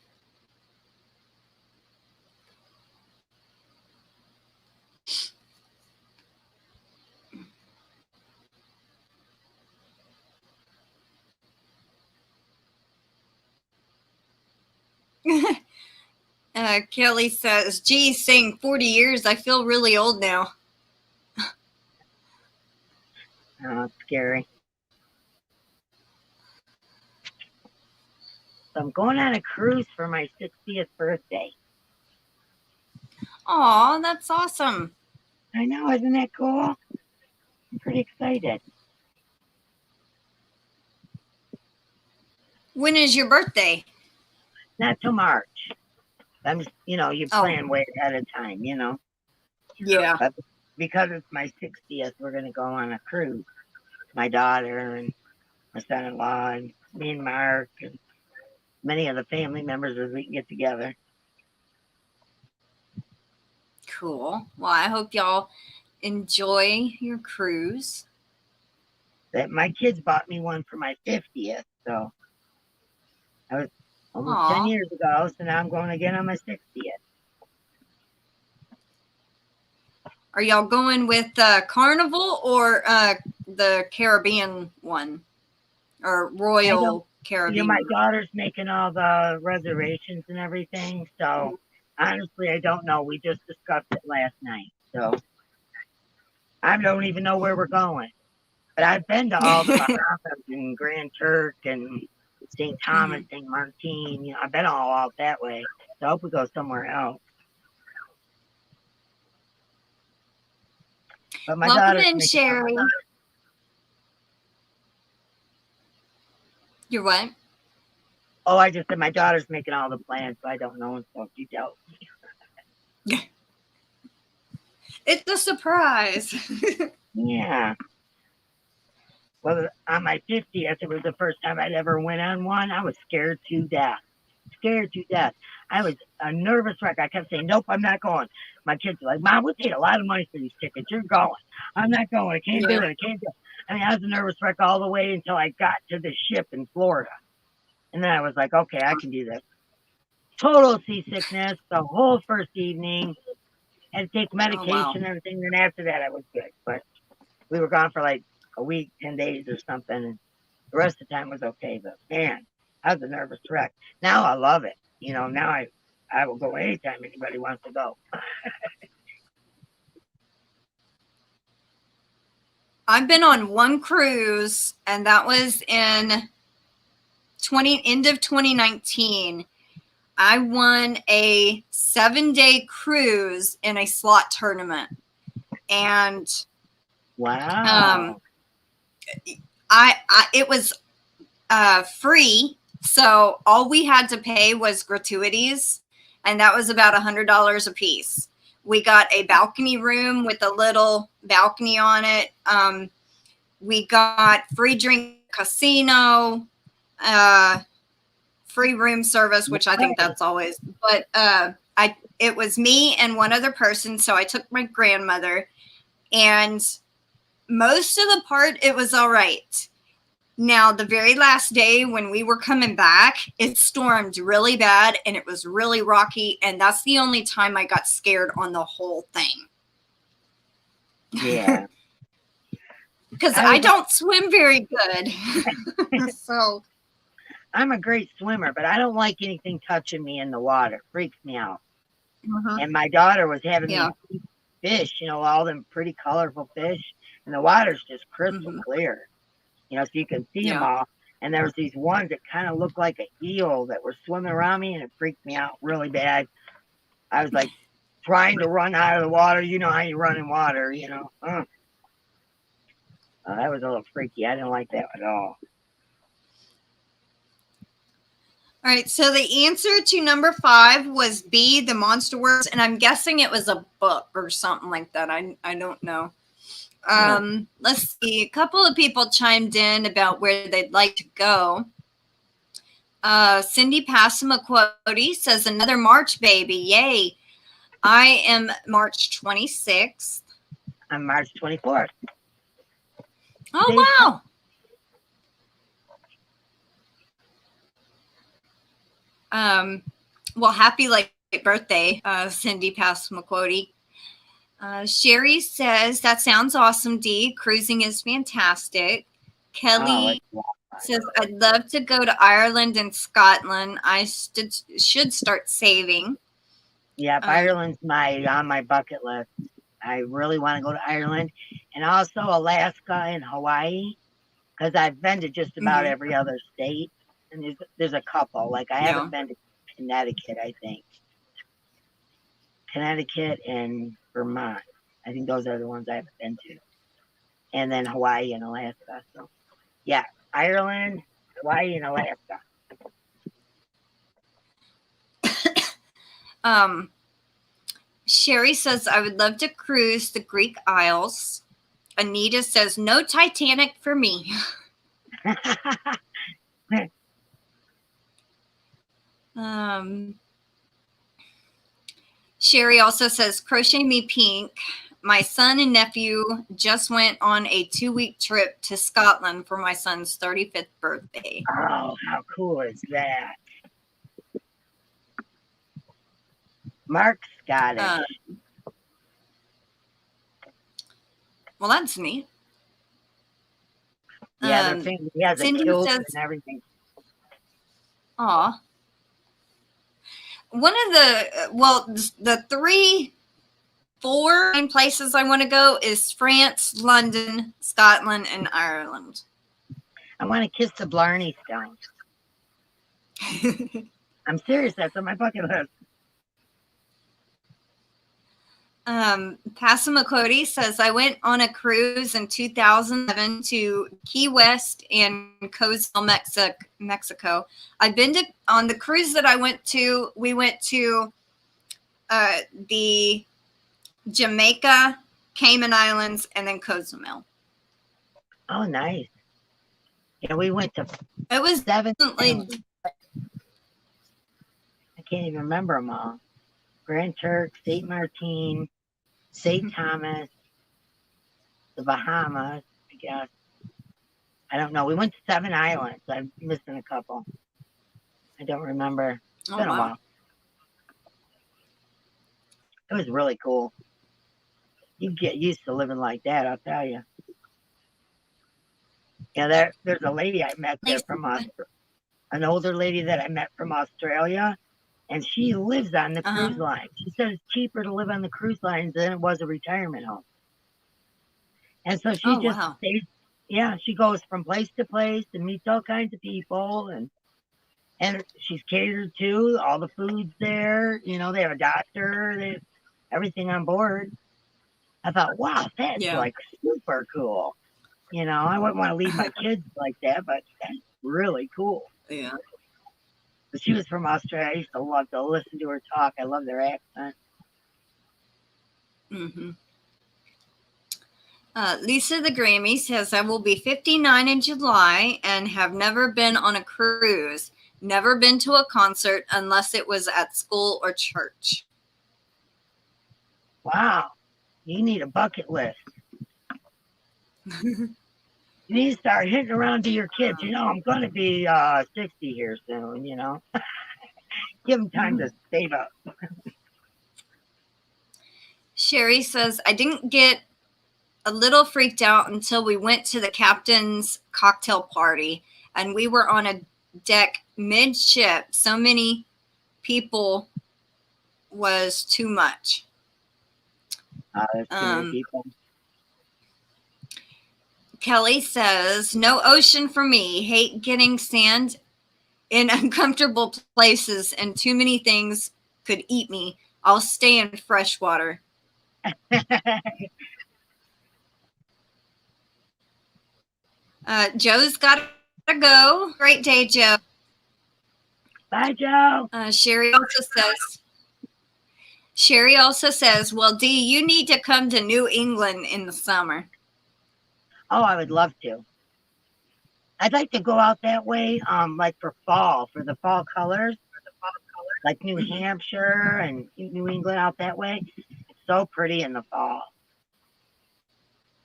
Kelly says, geez, saying 40 years, I feel really old now. Oh, it's scary. So I'm going on a cruise for my 60th birthday. Aw, that's awesome. I know, isn't that cool? I'm pretty excited. When is your birthday? Not till March. I'm just, you plan way ahead of time, Yeah. But because it's my 60th, we're going to go on a cruise. My daughter and my son-in-law and me and Mark and many of the family members as we can get together. Cool. Well, I hope y'all enjoy your cruise. That my kids bought me one for my 50th, so I was almost 10 years ago, so now I'm going again on my 60th. Are y'all going with Carnival or the Caribbean one? Or Royal Caribbean? My daughter's making all the reservations and everything, so honestly, I don't know. We just discussed it last night, so I don't even know where we're going. But I've been to all the Bahamas and Grand Turk and St. Thomas, St. Martin. I've been all out that way. So I hope we go somewhere else. But my Welcome in, Sherry. You're what? Oh, I just said my daughter's making all the plans, so I don't know until she tells me. It's a surprise. Yeah. Well, on my 50th, it was the first time I'd ever went on one. I was scared to death. I was a nervous wreck. I kept saying, nope, I'm not going. My kids were like, Mom, we paid a lot of money for these tickets. You're going. I'm not going. I can't do it. I mean, I was a nervous wreck all the way until I got to the ship in Florida. And then I was like, okay, I can do this. Total seasickness the whole first evening. Had to take medication and everything. Then after that, I was good. But we were gone for like a week, 10 days or something. And the rest of the time was okay. But man, I was a nervous wreck. Now I love it. Now I will go anytime anybody wants to go. I've been on one cruise, and that was in end of 2019. I won a 7-day cruise in a slot tournament. And wow. It was free. So all we had to pay was gratuities, and that was about $100 a piece. We got a balcony room with a little balcony on it. We got free drink casino, free room service, which I think that's always. But it was me and one other person, so I took my grandmother, and most of the part, it was all right. Now, the very last day when we were coming back, it stormed really bad and it was really rocky. And that's the only time I got scared on the whole thing. Yeah. Because I don't swim very good. So I'm a great swimmer, but I don't like anything touching me in the water. It freaks me out. And my daughter was having these fish, you know, all them pretty colorful fish, and the water's just crystal clear, you know, so you can see them all. And there was these ones that kind of looked like an eel that were swimming around me, and it freaked me out really bad. I was like trying to run out of the water. You know how you run in water, you know. That was a little freaky. I didn't like that at all. All right, so the answer to number 5 was B, the monster words, and I'm guessing it was a book or something like that. I don't know. Let's see. A couple of people chimed in about where they'd like to go. Cindy Passamaquoddy says, another March baby. Yay. I am March 26th. I'm March 24th. Oh, wow. Well, happy late birthday, Cindy Passamaquoddy. Sherry says, that sounds awesome, Dee. Cruising is fantastic. Kelly says, I'd love to go to Ireland and Scotland. I should start saving. Yeah, Ireland's on my bucket list. I really want to go to Ireland, and also Alaska and Hawaii, because I've been to just about every other state, and there's a couple. Like I haven't been to Connecticut, I think. Connecticut and Vermont. I think those are the ones I haven't been to. And then Hawaii and Alaska. So yeah, Ireland, Hawaii, and Alaska. Sherry says, I would love to cruise the Greek Isles. Anita says, no Titanic for me. Sherry also says, crochet me pink. My son and nephew just went on a 2-week trip to Scotland for my son's 35th birthday. Oh, how cool is that? Mark's Scottish. Well, that's neat. Yeah, their family has a kilt and everything. Aw. One of the 4 main places I want to go is France, London, Scotland, and Ireland. I want to kiss the Blarney Stone. I'm serious. That's on my bucket list. Passamaquoddy says, I went on a cruise in 2007 to Key West and Cozumel, Mexico. I've been on the cruise that I went to. We went to the Jamaica, Cayman Islands, and then Cozumel. Oh, nice. Yeah, we went to. It was 7. definitely. I can't even remember them all. Grand Turk, St. Martin, St. Thomas, the Bahamas, I guess. I don't know. We went to 7 islands. I'm missing a couple. I don't remember. It's been a while. It was really cool. You get used to living like that, I'll tell you. Yeah, there's a lady I met there from an older lady that I met from Australia, and she lives on the cruise line. She said it's cheaper to live on the cruise lines than it was a retirement home. And so she stays. Yeah, she goes from place to place and meets all kinds of people, and she's catered to. All the food's there. You know, they have a doctor. They have everything on board. I thought, wow, that's like super cool. You know, I wouldn't want to leave my kids like that, but that's really cool. Yeah. But she was from Australia. I used to love to listen to her talk. I love their accent. Lisa the Grammy says, I will be 59 in July and have never been on a cruise. Never been to a concert unless it was at school or church. Wow. You need a bucket list. You need to start hitting around to your kids. You know, I'm going to be 60 here soon, you know. Give them time to save up. Sherry says, I didn't get a little freaked out until we went to the captain's cocktail party and we were on a deck midship. So many people was too much. There's too many people. Kelly says, no ocean for me. Hate getting sand in uncomfortable places and too many things could eat me. I'll stay in fresh water. Joe's got to go. Great day, Joe. Bye, Joe. Sherry also says, well, Dee, you need to come to New England in the summer. Oh, I would love to. I'd like to go out that way, like for the fall colors, like New Hampshire and New England out that way. It's so pretty in the fall.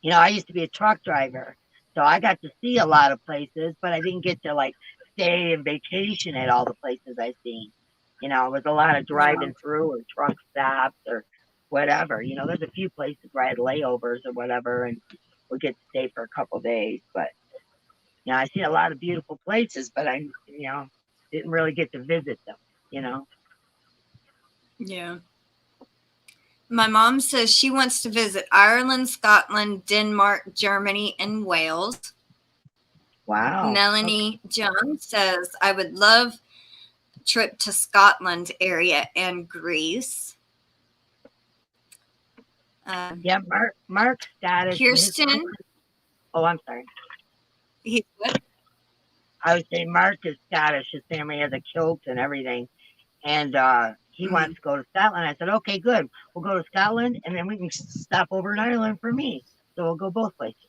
You know, I used to be a truck driver, so I got to see a lot of places, but I didn't get to like stay and vacation at all the places I've seen. You know, it was a lot of driving through or truck stops or whatever. You know, there's a few places where I had layovers or whatever and would get to stay for a couple of days, but you know, I see a lot of beautiful places, but I, you know, didn't really get to visit them, you know. Yeah. My mom says she wants to visit Ireland, Scotland, Denmark, Germany, and Wales. Wow. Melanie Jones says, I would love a trip to Scotland area and Greece. Yeah, Mark's Scottish. Kirsten. Oh, I'm sorry. He's what? I would say Mark is Scottish. His family has a kilt and everything. And he wants to go to Scotland. I said, okay, good. We'll go to Scotland, and then we can stop over in Ireland for me. So we'll go both places.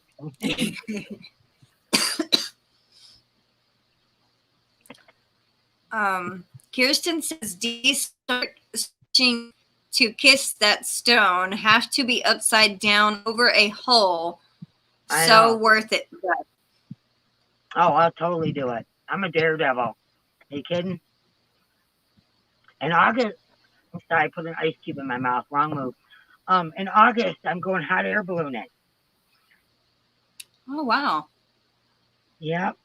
Kirsten says, Dee, start searching to kiss that stone. Have to be upside down over a hole. So worth it. Oh, I'll totally do it. I'm a daredevil. Are you kidding? In August, I'm sorry, I put an ice cube in my mouth. Wrong move. In August, I'm going hot air ballooning. Oh, wow. Yep.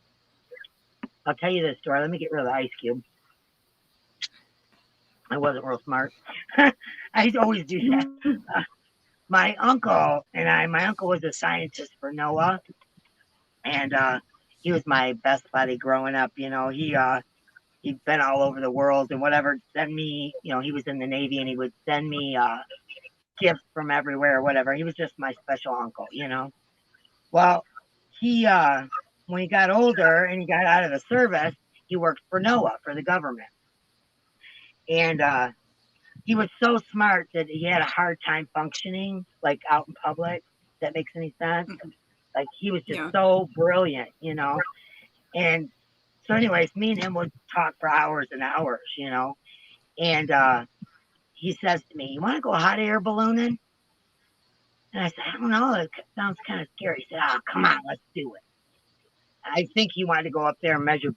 I'll tell you this story. Let me get rid of the ice cube. I wasn't real smart. I always do that. My uncle was a scientist for NOAA. And he was my best buddy growing up. You know, he'd been all over the world and whatever, send me, you know, he was in the Navy and he would send me gifts from everywhere or whatever. He was just my special uncle, you know. Well, he when he got older and he got out of the service, he worked for NOAA, for the government. And he was so smart that he had a hard time functioning like out in public. If that makes any sense? Like he was just so brilliant, you know. And so anyways, me and him would talk for hours and hours, you know. And he says to me, you want to go hot air ballooning? And I said, I don't know. It sounds kind of scary. He said, oh, come on, let's do it. I think he wanted to go up there and measure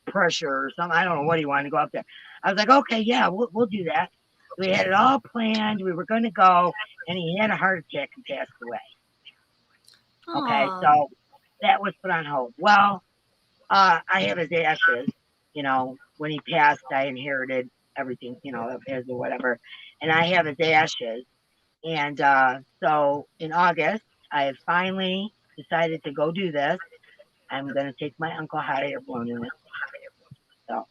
pressure or something. I don't know what he wanted to go up there. I was like, okay, yeah, we'll do that. We had it all planned. We were going to go. And he had a heart attack and passed away. Aww. Okay, so that was put on hold. Well, I have his ashes. You know, when he passed, I inherited everything, you know, of his or whatever. And I have his ashes. And so in August, I have finally decided to go do this. I'm going to take my uncle hot air ballooning with me. So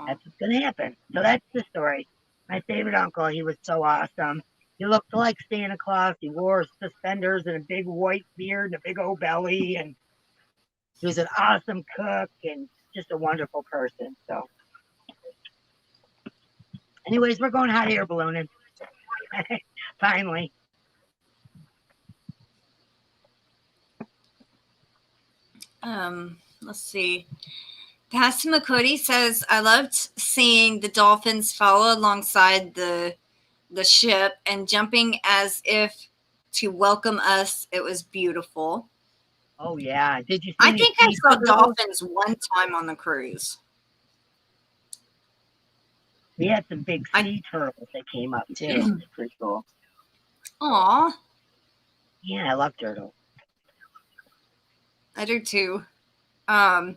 that's what's going to happen. So that's the story. My favorite uncle, he was so awesome. He looked like Santa Claus. He wore suspenders and a big white beard and a big old belly. And he was an awesome cook and just a wonderful person. So anyways, we're going hot air ballooning. Finally. Let's see. Passamaquoddy says, I loved seeing the dolphins follow alongside the ship and jumping as if to welcome us. It was beautiful. Oh yeah. Did you see I any think I sea saw turtles? dolphins one time on the cruise. We had some big sea turtles that came up too. It was pretty cool. Aw, Yeah, I love turtles. I do too. I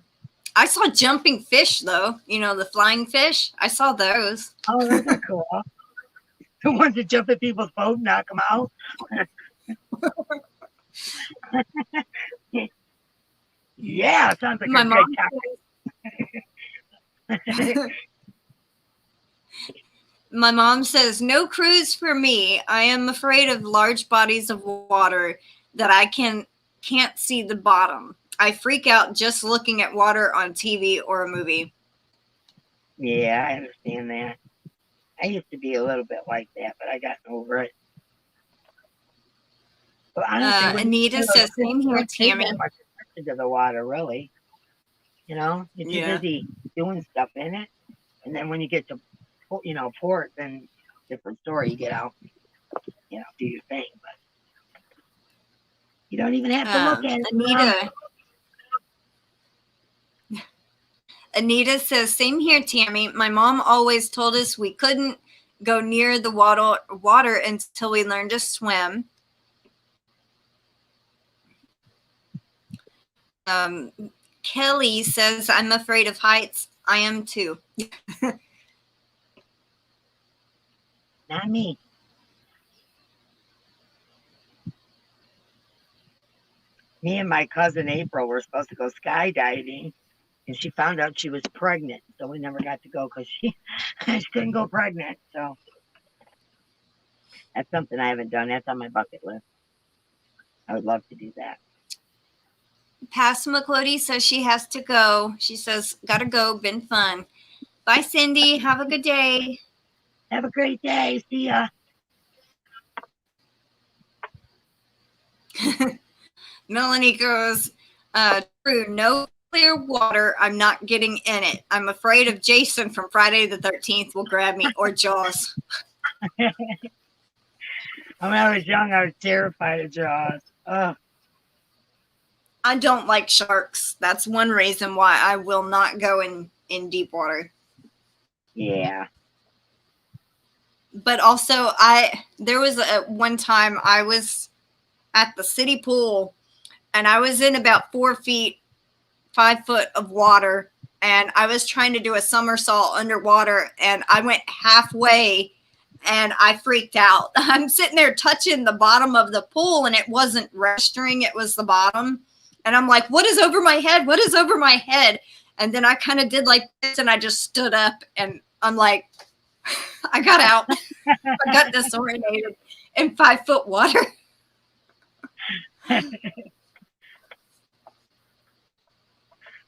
saw jumping fish though. You know, the flying fish. I saw those. Oh, those are cool. The ones that jump at people's boat and knock them out. Yeah, sounds like My a mom great time. My mom says, no cruise for me. I am afraid of large bodies of water that I can't see the bottom. I freak out just looking at water on TV or a movie. Yeah, I understand that. I used to be a little bit like that, but I got over it. But honestly, Anita says, same here, Tammy. That much attention to the water, really. You know, you're too busy doing stuff in it, and then when you get to, port, then different story. You get out, do your thing, but you don't even have to look at it. Anita says, same here, Tammy. My mom always told us we couldn't go near the water until we learned to swim. Kelly says, I'm afraid of heights. I am too. Not me. Me and my cousin April were supposed to go skydiving, and she found out she was pregnant, so we never got to go because she couldn't go pregnant. So that's something I haven't done. That's on my bucket list. I would love to do that. Passamaquoddy says she has to go. She says, gotta go. Been fun. Bye, Cindy. Have a good day. Have a great day. See ya. Melanie goes, true, no clear water. I'm not getting in it. I'm afraid of Jason from Friday the 13th will grab me, or Jaws. When I was young, I was terrified of Jaws. Ugh. I don't like sharks. That's one reason why I will not go in deep water. Yeah. But also, there was one time I was at the city pool, and I was in about 4 feet, 5 foot of water, and I was trying to do a somersault underwater, and I went halfway, and I freaked out. I'm sitting there touching the bottom of the pool, and it wasn't registering. It was the bottom. And I'm like, what is over my head? What is over my head? And then I kind of did like this, and I just stood up, and I'm like, I got out. I got disoriented in 5 foot water.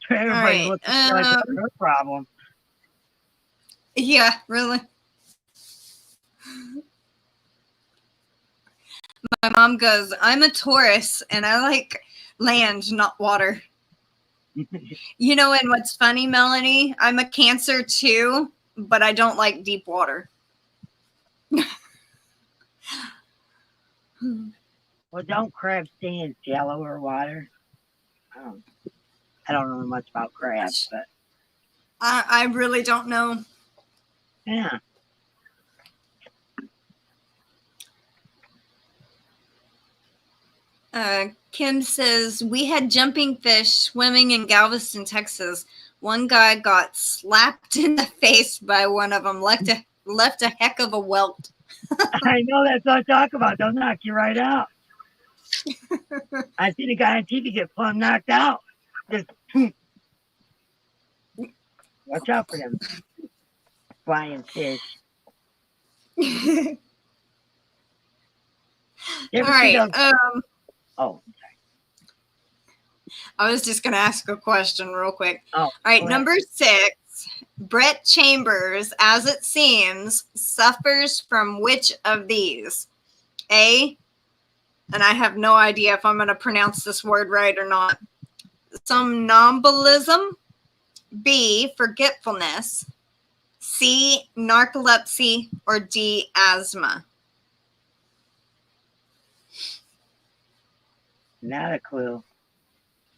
Everybody looks like it's her problem. Yeah, really. My mom goes, I'm a Taurus, and I like land, not water. You know, and what's funny, Melanie? I'm a Cancer too, but I don't like deep water. Well, don't crabs stay in shallower water? I don't know much about crabs, but I really don't know. yeah. Kim says, we had jumping fish swimming in Galveston, Texas. One guy got slapped in the face by one of them, left a heck of a welt. I know, that's what I'm talking about. They'll knock you right out. I seen a guy on TV get plumb knocked out. Just watch out for them flying fish. All right. Oh, I was just going to ask a question real quick. Oh, all right, number 6. Brett Chambers, as it seems, suffers from which of these? A, and I have no idea if I'm going to pronounce this word right or not, somnambulism. B, forgetfulness. C, narcolepsy. Or D, asthma. Not a clue.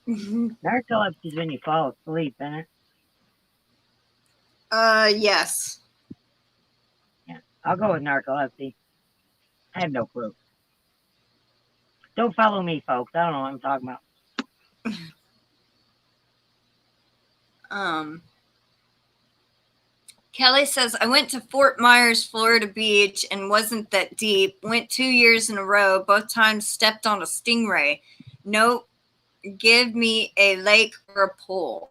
Narcolepsy is when you fall asleep, isn't it? Yes. Yeah. I'll go with narcolepsy. I have no clue. Don't follow me, folks. I don't know what I'm talking about. Kelly says, I went to Fort Myers, Florida Beach and wasn't that deep. Went 2 years in a row. Both times stepped on a stingray. Nope. Give me a lake or a pool.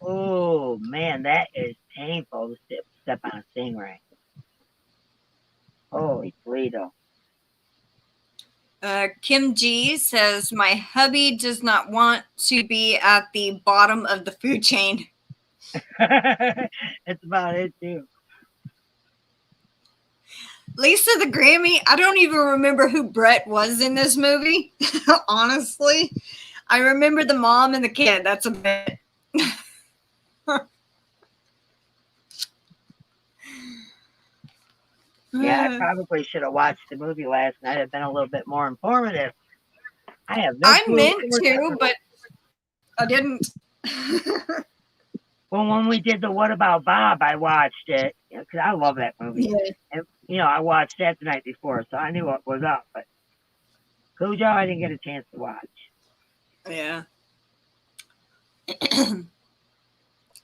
Oh, man, that is painful to step on a stingray. Holy Toledo. Kim G says, my hubby does not want to be at the bottom of the food chain. That's about it, too. Lisa the Grammy, I don't even remember who Brett was in this movie, honestly. I remember the mom and the kid. That's a bit. Yeah, I probably should have watched the movie last night. It'd been a little bit more informative. I have no clue. I meant to, but I didn't. Well, when we did the What About Bob, I watched it because I love that movie. Yeah. And, I watched that the night before, so I knew what was up. But Cujo, I didn't get a chance to watch. Yeah.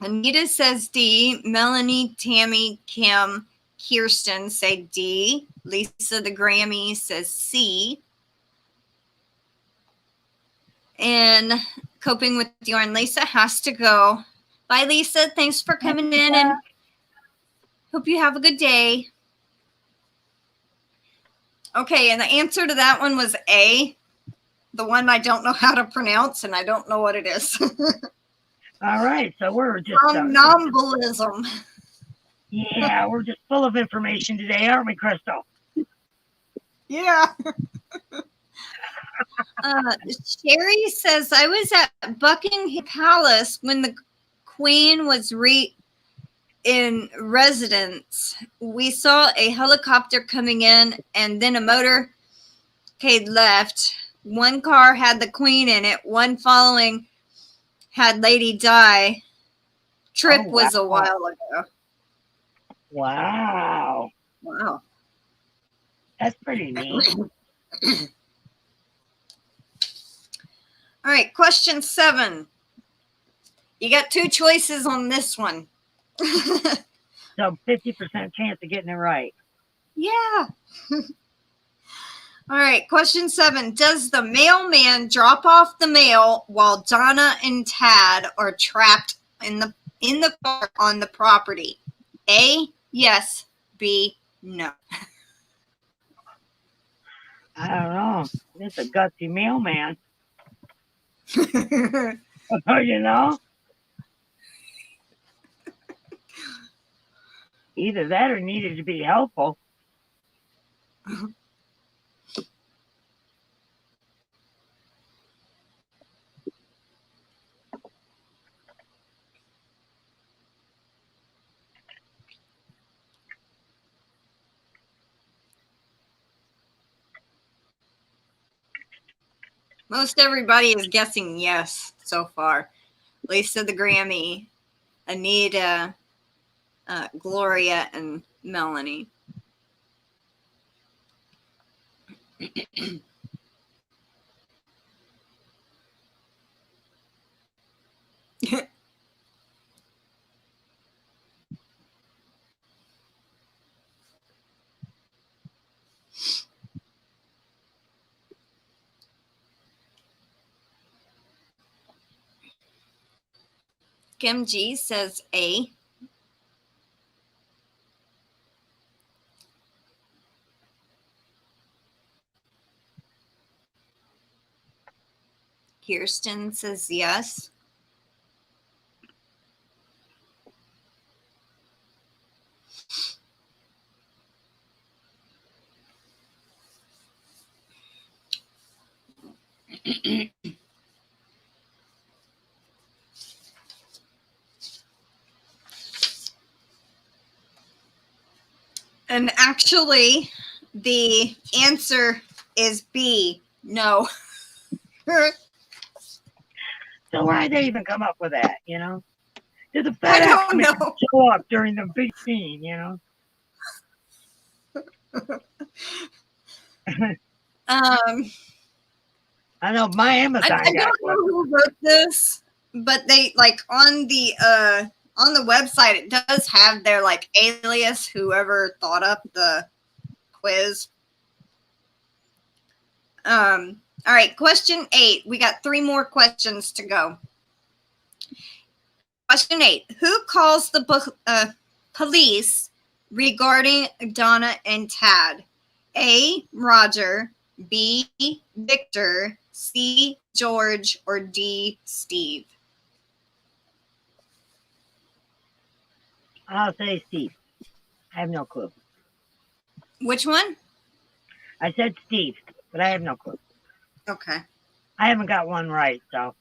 Anita says D. Melanie, Tammy, Kim, Kirsten say D. Lisa the Grammy says C. And Coping with Yarn Lisa has to go. Bye, Lisa. Thanks for coming in and hope you have a good day. Okay, and the answer to that one was A. The one I don't know how to pronounce, and I don't know what it is. All right, so we're just Somnambulism. Yeah, we're just full of information today, aren't we, Crystal? Yeah. Sherry says, I was at Buckingham Palace when the Queen was in residence. We saw a helicopter coming in and then a motorcade left. One car had the Queen in it. One following had Lady Di. Trip was a while ago. Wow. Wow. That's pretty neat. All right, question 7. You got 2 choices on this one. So 50% chance of getting it right. Yeah. All right, question 7. Does the mailman drop off the mail while Donna and Tad are trapped in the car on the property? A, yes. B, no. I don't know. It's a gutsy mailman. You know? Either that or needed to be helpful. Most everybody is guessing yes so far. Lisa the Grammy, Anita, Gloria, and Melanie. Kim G says A. Kirsten says yes. And actually, the answer is B, no. So why'd they even come up with that, you know? Did the I FedEx don't man know. show up during the big scene, you know? I know my Amazon I guy don't know who wrote this, but they like on the website it does have their like alias, whoever thought up the quiz. All right, question 8. We got 3 more questions to go. Question 8. Who calls the police regarding Donna and Tad? A. Roger, B. Victor, C. George, or D. Steve? I'll say Steve. I have no clue. Which one? I said Steve, but I have no clue. Okay. I haven't got one right, so.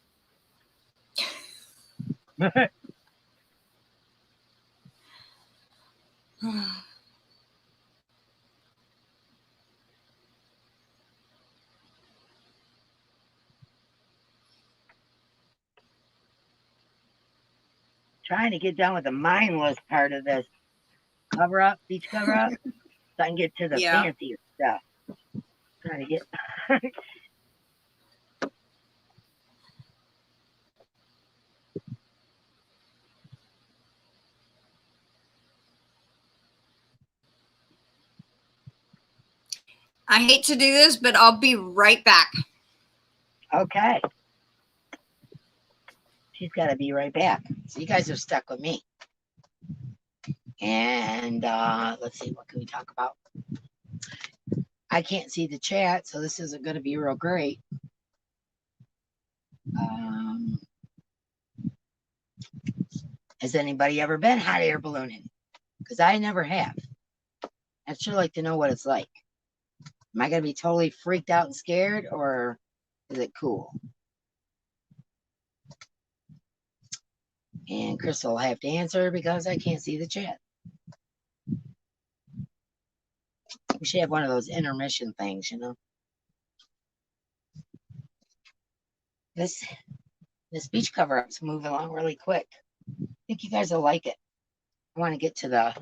Trying to get done with the mindless part of this cover up, beach cover up, so I can get to the fancier stuff. Trying to get. I hate to do this, but I'll be right back. Okay. She's got to be right back. So you guys are stuck with me. And let's see, what can we talk about? I can't see the chat, so this isn't going to be real great. Has anybody ever been hot air ballooning? Because I never have. I'd sure like to know what it's like. Am I going to be totally freaked out and scared, or is it cool? And Crystal will have to answer because I can't see the chat. We should have one of those intermission things, you know. This beach cover up's moving along really quick. I think you guys will like it. I want to get to the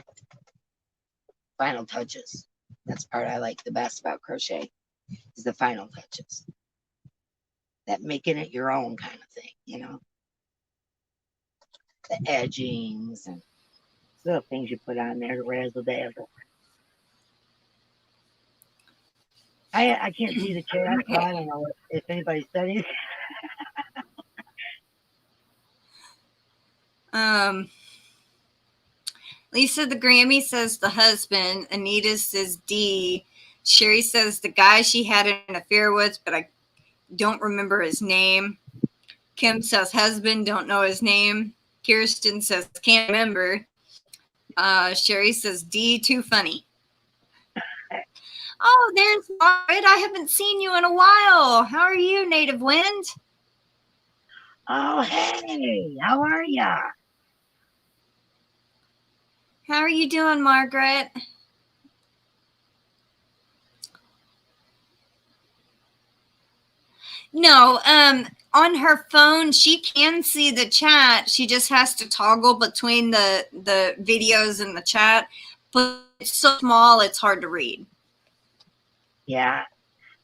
final touches. That's the part I like the best about crochet, is the final touches. That making it your own kind of thing, you know. The edgings and little things you put on there to razzle dazzle. I can't see the chat, so I don't know if anybody's studying. Lisa the Grammy says the husband. Anita says D. Sherry says the guy she had an affair with, but I don't remember his name. Kim says husband, don't know his name. Kirsten says can't remember. Sherry says D, too funny. Oh, there's Margaret. I haven't seen you in a while. How are you, Native Wind? Oh, hey, how are ya? How are you doing, Margaret? No, on her phone, she can see the chat. She just has to toggle between the videos and the chat. But it's so small, it's hard to read. Yeah,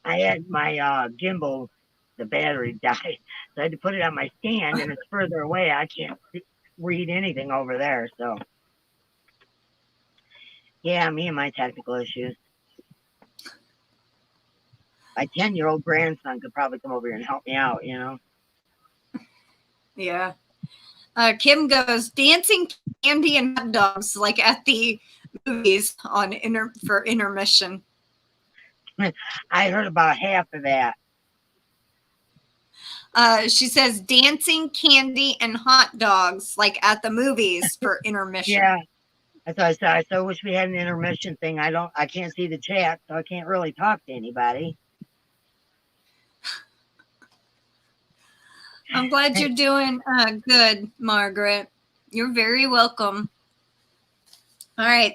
I had my gimbal, the battery died. So I had to put it on my stand, and it's further away. I can't read anything over there. So, yeah, me and my technical issues. My 10-year-old grandson could probably come over here and help me out, you know? Yeah. Kim goes, dancing candy and hot dogs like at the movies on for intermission. I heard about half of that. She says dancing candy and hot dogs like at the movies for intermission. Yeah. That's what I said. I so wish we had an intermission thing. I can't see the chat, so I can't really talk to anybody. I'm glad you're doing good, Margaret. You're very welcome. All right.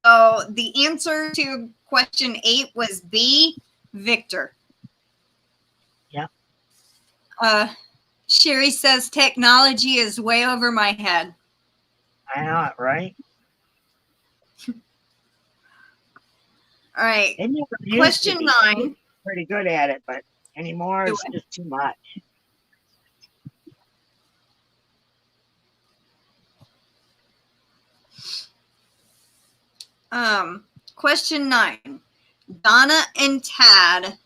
So the answer to question 8 was B, Victor. Yeah. Sherry says technology is way over my head. I know it, right? All right. They never used to Question be. 9. Pretty good at it, but anymore Do it's it. just too much. Question 9. Donna and Tad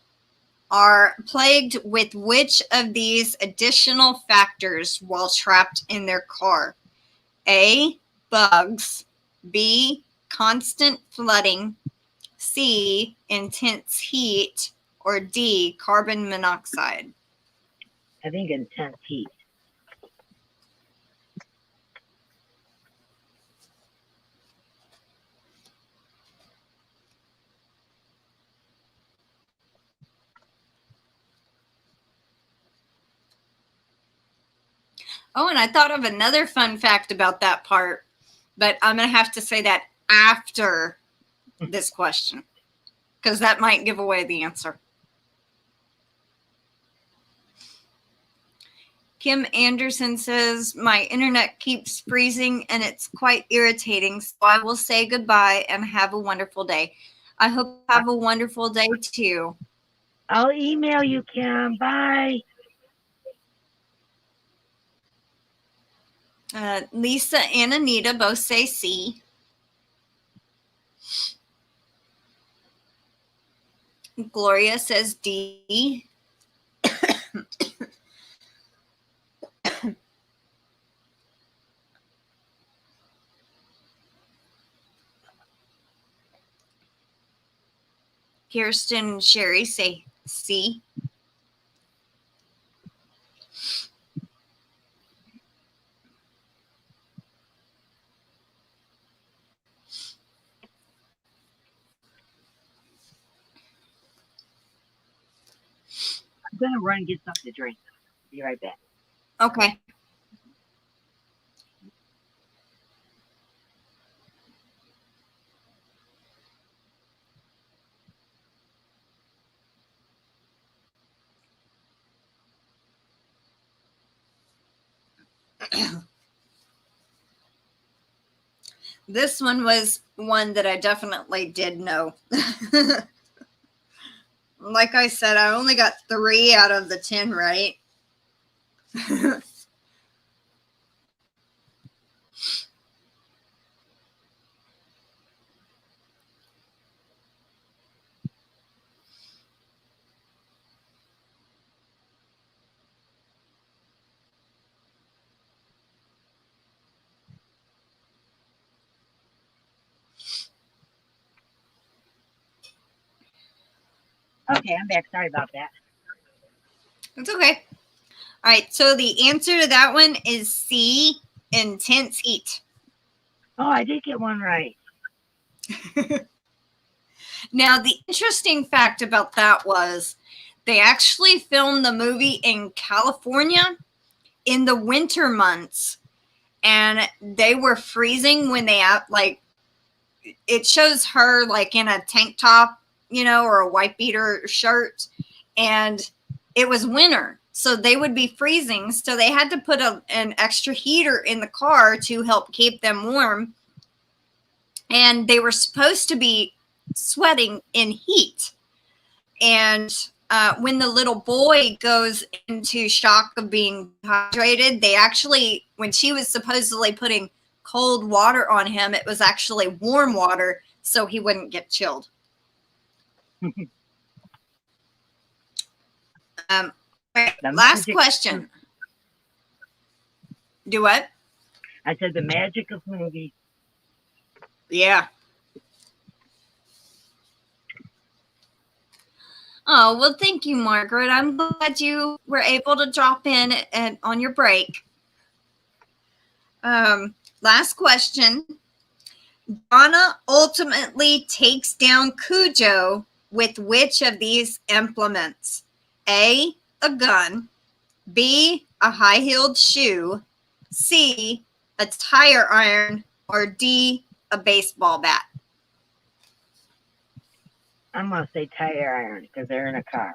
are plagued with which of these additional factors while trapped in their car? A, bugs. B, constant flooding. C, intense heat. Or D, carbon monoxide. I think intense heat. Oh, and I thought of another fun fact about that part, but I'm going to have to say that after this question, because that might give away the answer. Kim Anderson says, my internet keeps freezing and it's quite irritating, so I will say goodbye and have a wonderful day. I hope you have a wonderful day too. I'll email you, Kim. Bye. Lisa and Anita both say C. Gloria says D. Kirsten and Sherry say C. I'm going to run and get something to drink. Be right back. Okay. This one was one that I definitely did know. Like I said, I only got 3 out of the 10 right. Okay, I'm back. Sorry about that. It's okay. All right, so the answer to that one is C, intense heat. Oh, I did get one right. Now, the interesting fact about that was they actually filmed the movie in California in the winter months, and they were freezing when they like it shows her like in a tank top, you know, or a white beater shirt, and it was winter, so they would be freezing, so they had to put an extra heater in the car to help keep them warm, and they were supposed to be sweating in heat. And when the little boy goes into shock of being dehydrated, they actually, when she was supposedly putting cold water on him, it was actually warm water so he wouldn't get chilled. Last question. Do what? I said the magic of movies. Yeah. Oh, well, thank you, Margaret. I'm glad you were able to drop in on your break. Last question. Donna ultimately takes down Cujo with which of these implements? A, a gun. B, a high-heeled shoe. C, a tire iron. Or D, a baseball bat. I'm going to say tire iron because they're in a car.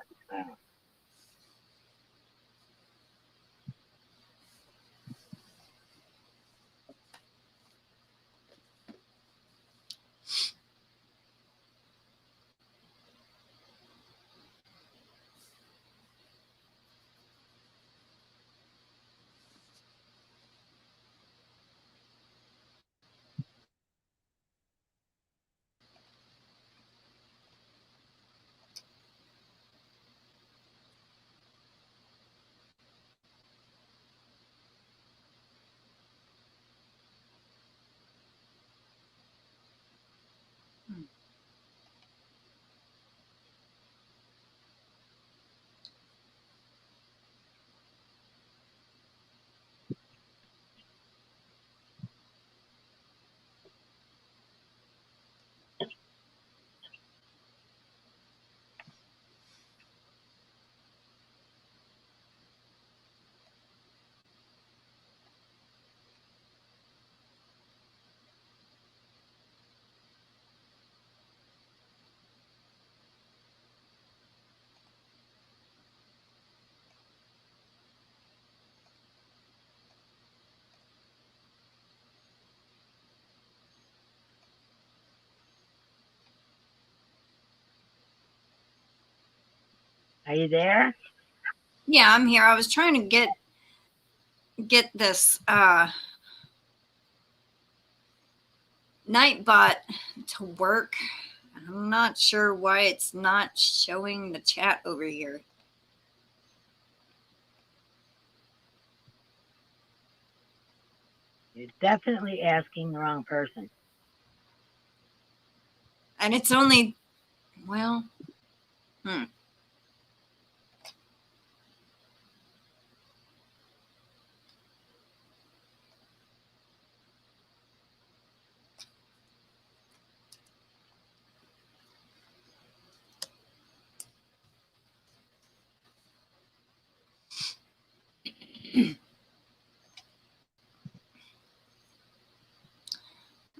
Are you there? Yeah, I'm here. I was trying to get this Nightbot to work. I'm not sure why it's not showing the chat over here. You're definitely asking the wrong person. And it's only, well,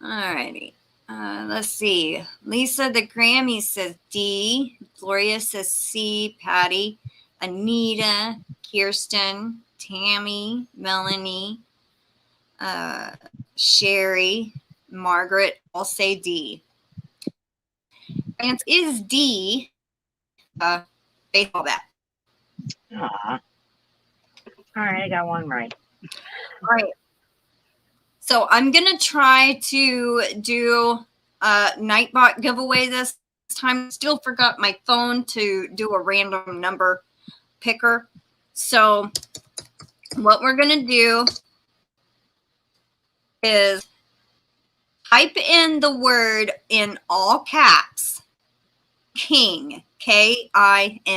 alrighty. Let's see. Lisa the Grammy says D. Gloria says C. Patty. Anita, Kirsten, Tammy, Melanie, Sherry, Margaret all say D. And is D baseball bat. Aw. All right, I got one right. All right. So I'm going to try to do a Nightbot giveaway this time. Still forgot my phone to do a random number picker. So what we're going to do is type in the word in all caps, King, K-I-N-G,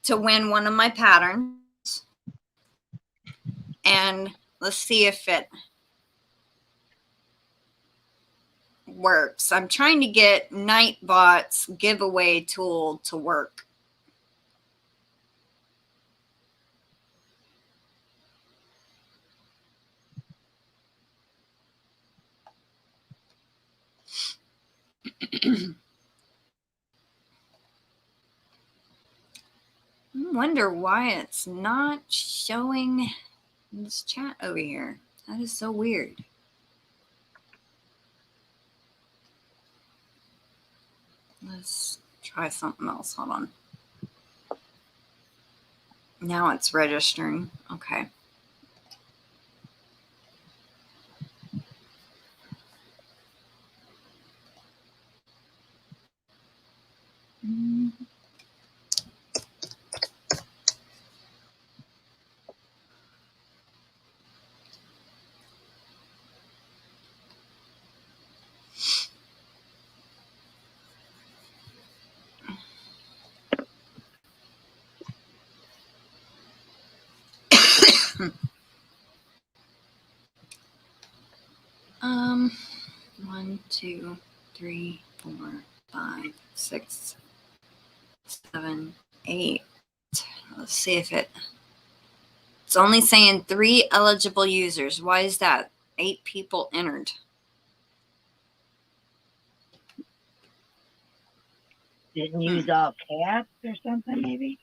to win one of my patterns. And let's see if it works. I'm trying to get Nightbot's giveaway tool to work. I wonder why it's not showing in this chat over here. That is so weird. Let's try something else. Hold on. Now it's registering. Okay. One, two, three, 4, 5, 6, 7, 8. Let's see if it's only saying 3 eligible users. Why is that? 8 people entered. Didn't use all caps or something, maybe?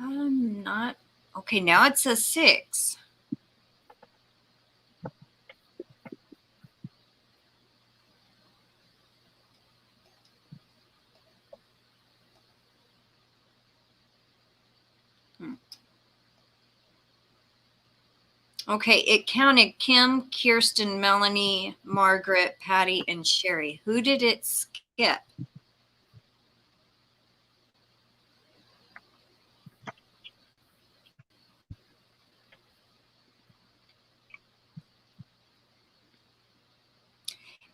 I'm not. Okay, now it says 6. Okay, it counted Kim, Kirsten, Melanie, Margaret, Patty, and Sherry. Who did it skip?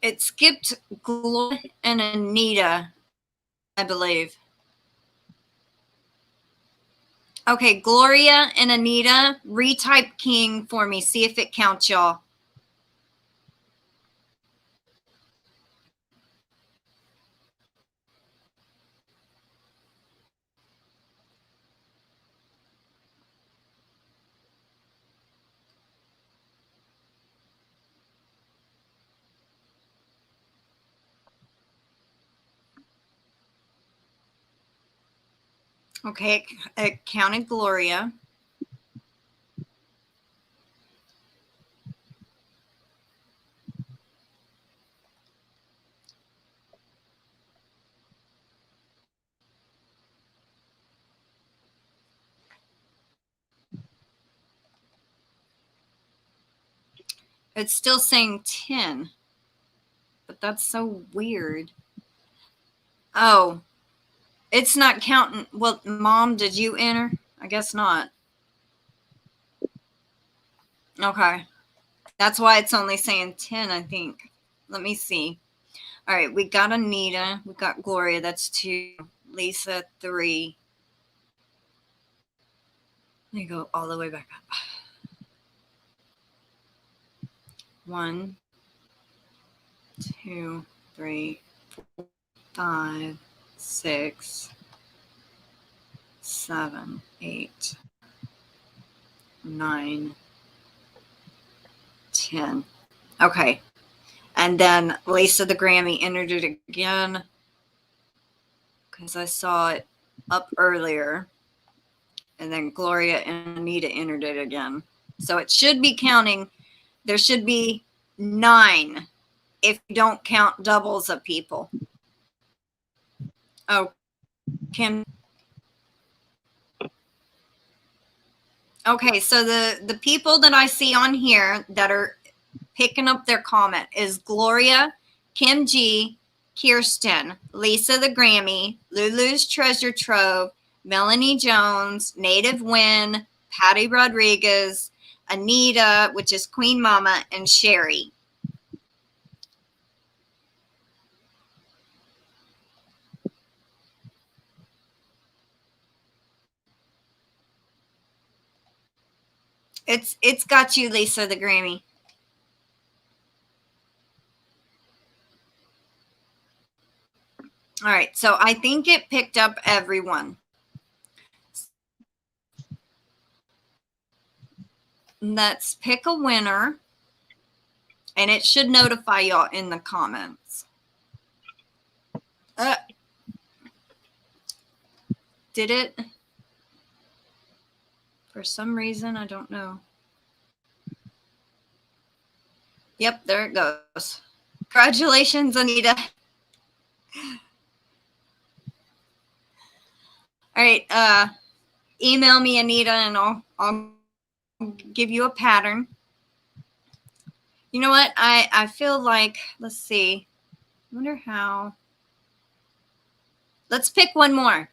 It skipped Gloria and Anita, I believe. Okay, Gloria and Anita, retype King for me. See if it counts y'all. Okay, it counted Gloria. It's still saying 10, but that's so weird. Oh, it's not counting. Well, Mom, did you enter? I guess not. Okay. That's why it's only saying 10, I think. Let me see. All right, we got Anita. We got Gloria. That's 2. Lisa, 3. Let me go all the way back up. 1, 2, 3, 4, 5, 6, 7, 8, 9, 10. Okay. And then Lisa the Grammy entered it again because I saw it up earlier. And then Gloria and Anita entered it again. So it should be counting. There should be 9 if you don't count doubles of people. Oh, Kim. Okay, so the people that I see on here that are picking up their comment is Gloria, Kim G, Kirsten, Lisa the Grammy, Lulu's Treasure Trove, Melanie Jones, Native Win, Patty Rodriguez, Anita, which is Queen Mama, and Sherry. It's got you, Lisa the Grammy. All right, so I think it picked up everyone. Let's pick a winner, and it should notify y'all in the comments. Did it? For some reason, I don't know. Yep, there it goes. Congratulations, Anita. All right, email me, Anita, and I'll give you a pattern. You know what? I feel like, let's see. I wonder how. Let's pick one more.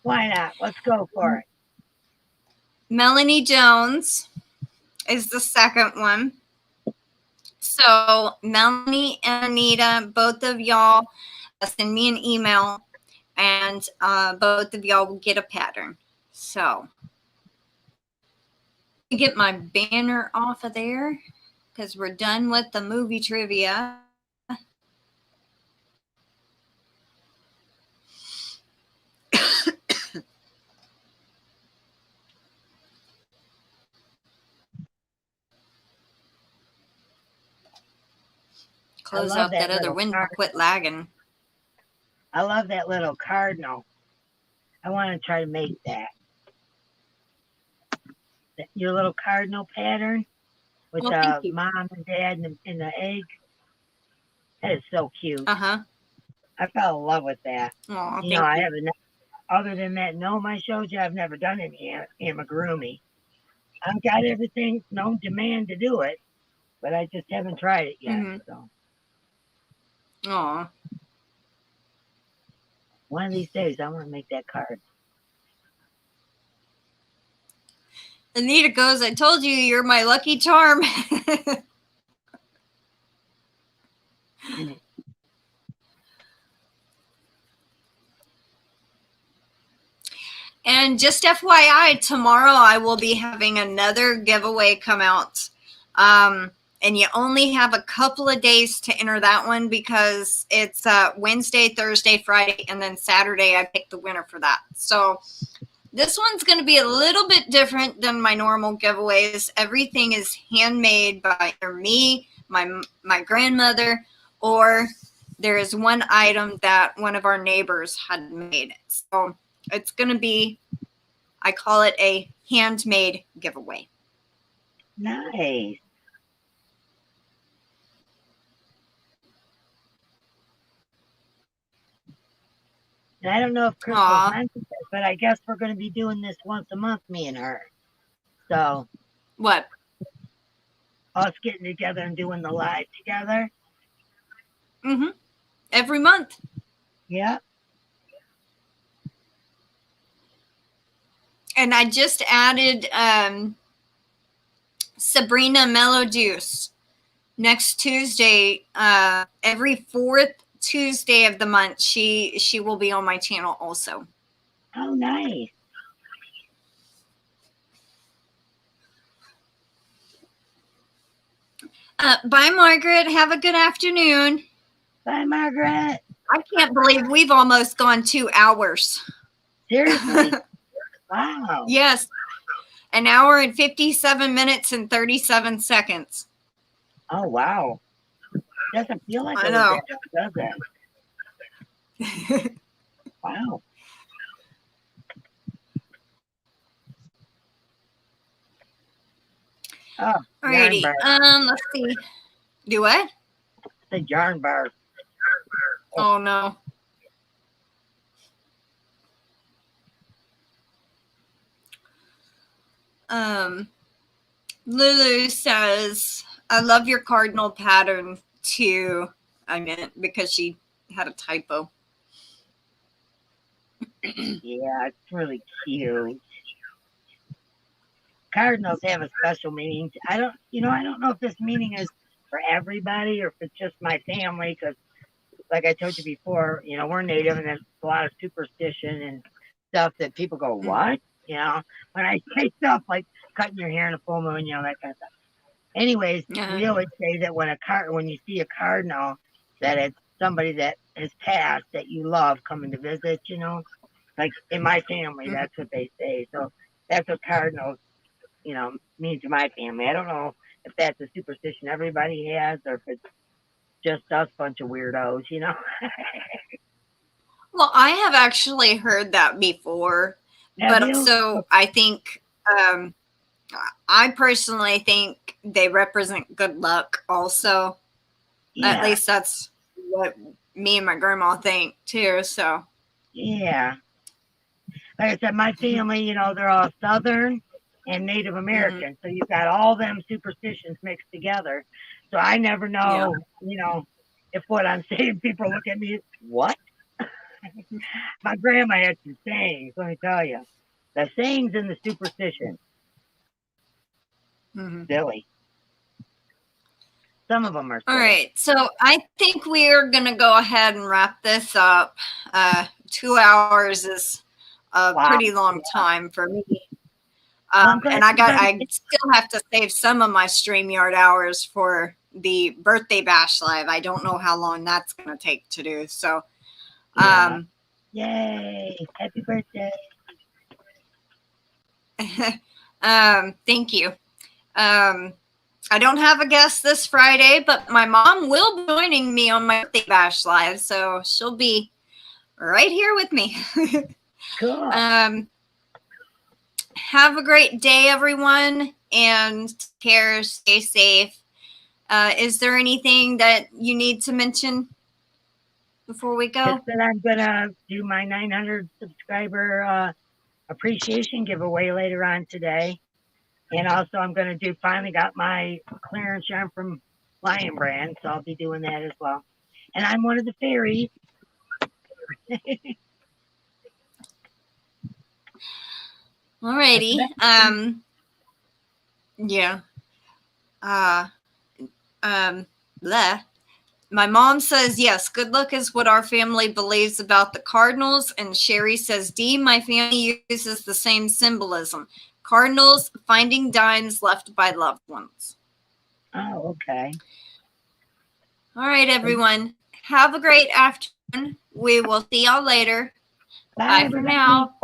Why not? Let's go for it. Melanie Jones is the second one. So Melanie and Anita, both of y'all send me an email, and both of y'all will get a pattern. So get my banner off of there because we're done with the movie trivia. Close out that other window. Quit lagging. I love that little cardinal. I want to try to make that. Your little cardinal pattern with the mom and dad and the egg. That is so cute. Uh-huh. I fell in love with that. Oh, you know, I haven't, other than that, no, I showed you, I've never done any amigurumi. I've got everything, no demand to do it, but I just haven't tried it yet. So. Aw. One of these days, I want to make that card. Anita goes, I told you, you're my lucky charm. And just FYI, tomorrow I will be having another giveaway come out. And you only have a couple of days to enter that one because it's Wednesday, Thursday, Friday, and then Saturday I pick the winner for that. So this one's going to be a little bit different than my normal giveaways. Everything is handmade by either me, my grandmother, or there is one item that one of our neighbors had made. So it's going to be, I call it a handmade giveaway. Nice. And I don't know if Crystal's Aw. mentioned it, but I guess we're going to be doing this once a month, me and her. So What? us getting together and doing the live together. Mm-hmm. Every month. Yeah. And I just added Sabrina Mellow Juice next Tuesday. Every fourth Tuesday of the month, she will be on my channel also. Oh, nice. Bye, Margaret. Have a good afternoon. Bye, Margaret. I can't believe we've almost gone 2 hours. Seriously. Wow. Yes. An hour and 57 minutes and 37 seconds. Oh, wow. Doesn't feel like I it know. was that, does it? Wow. Oh, Alrighty. Yarnbarf. Let's see. Do what? The Yarnbarf. Oh no. Lulu says, I love your cardinal pattern too. I meant because she had a typo. Yeah, it's really cute. Cardinals have a special meaning. I don't know if this meaning is for everybody or if it's just my family, because like I told you before, we're native and there's a lot of superstition and stuff that people go, what? When I say stuff like cutting your hair in a full moon, that kind of stuff. Anyways, we always say that when you see a cardinal, that it's somebody that has passed that you love coming to visit, like in my family, that's what they say. So that's what cardinals, mean to my family. I don't know if that's a superstition everybody has or if it's just us bunch of weirdos, Well, I have actually heard that before, but also I think, I personally think they represent good luck also. Yeah. At least that's what me and my grandma think too, so. Yeah. Like I said, my family, they're all Southern and Native American. So you've got all them superstitions mixed together. So I never know, if what I'm saying, people look at me, what? My grandma had some sayings, let me tell you. The sayings and the superstitions. Silly. Some of them are silly. All right. So I think we're going to go ahead and wrap this up. 2 hours is a pretty long time for me. And I still have to save some of my StreamYard hours for the birthday bash live. I don't know how long that's going to take to do. So, yay! Happy birthday! Thank you. I don't have a guest this Friday, but my mom will be joining me on my birthday bash live, so she'll be right here with me. Cool. Have a great day, everyone, and take care, stay safe. Is there anything that you need to mention before we go? Just that I'm gonna do my 900 subscriber appreciation giveaway later on today, and also I'm gonna finally got my clearance yarn from Lion Brand, so I'll be doing that as well. And I'm one of the fairies. Alrighty. Yeah. Bleh. My mom says, yes, good luck is what our family believes about the cardinals. And Sherry says, D, my family uses the same symbolism. Cardinals, finding dimes left by loved ones. Oh, okay. All right, everyone. Have a great afternoon. We will see y'all later. Bye for now.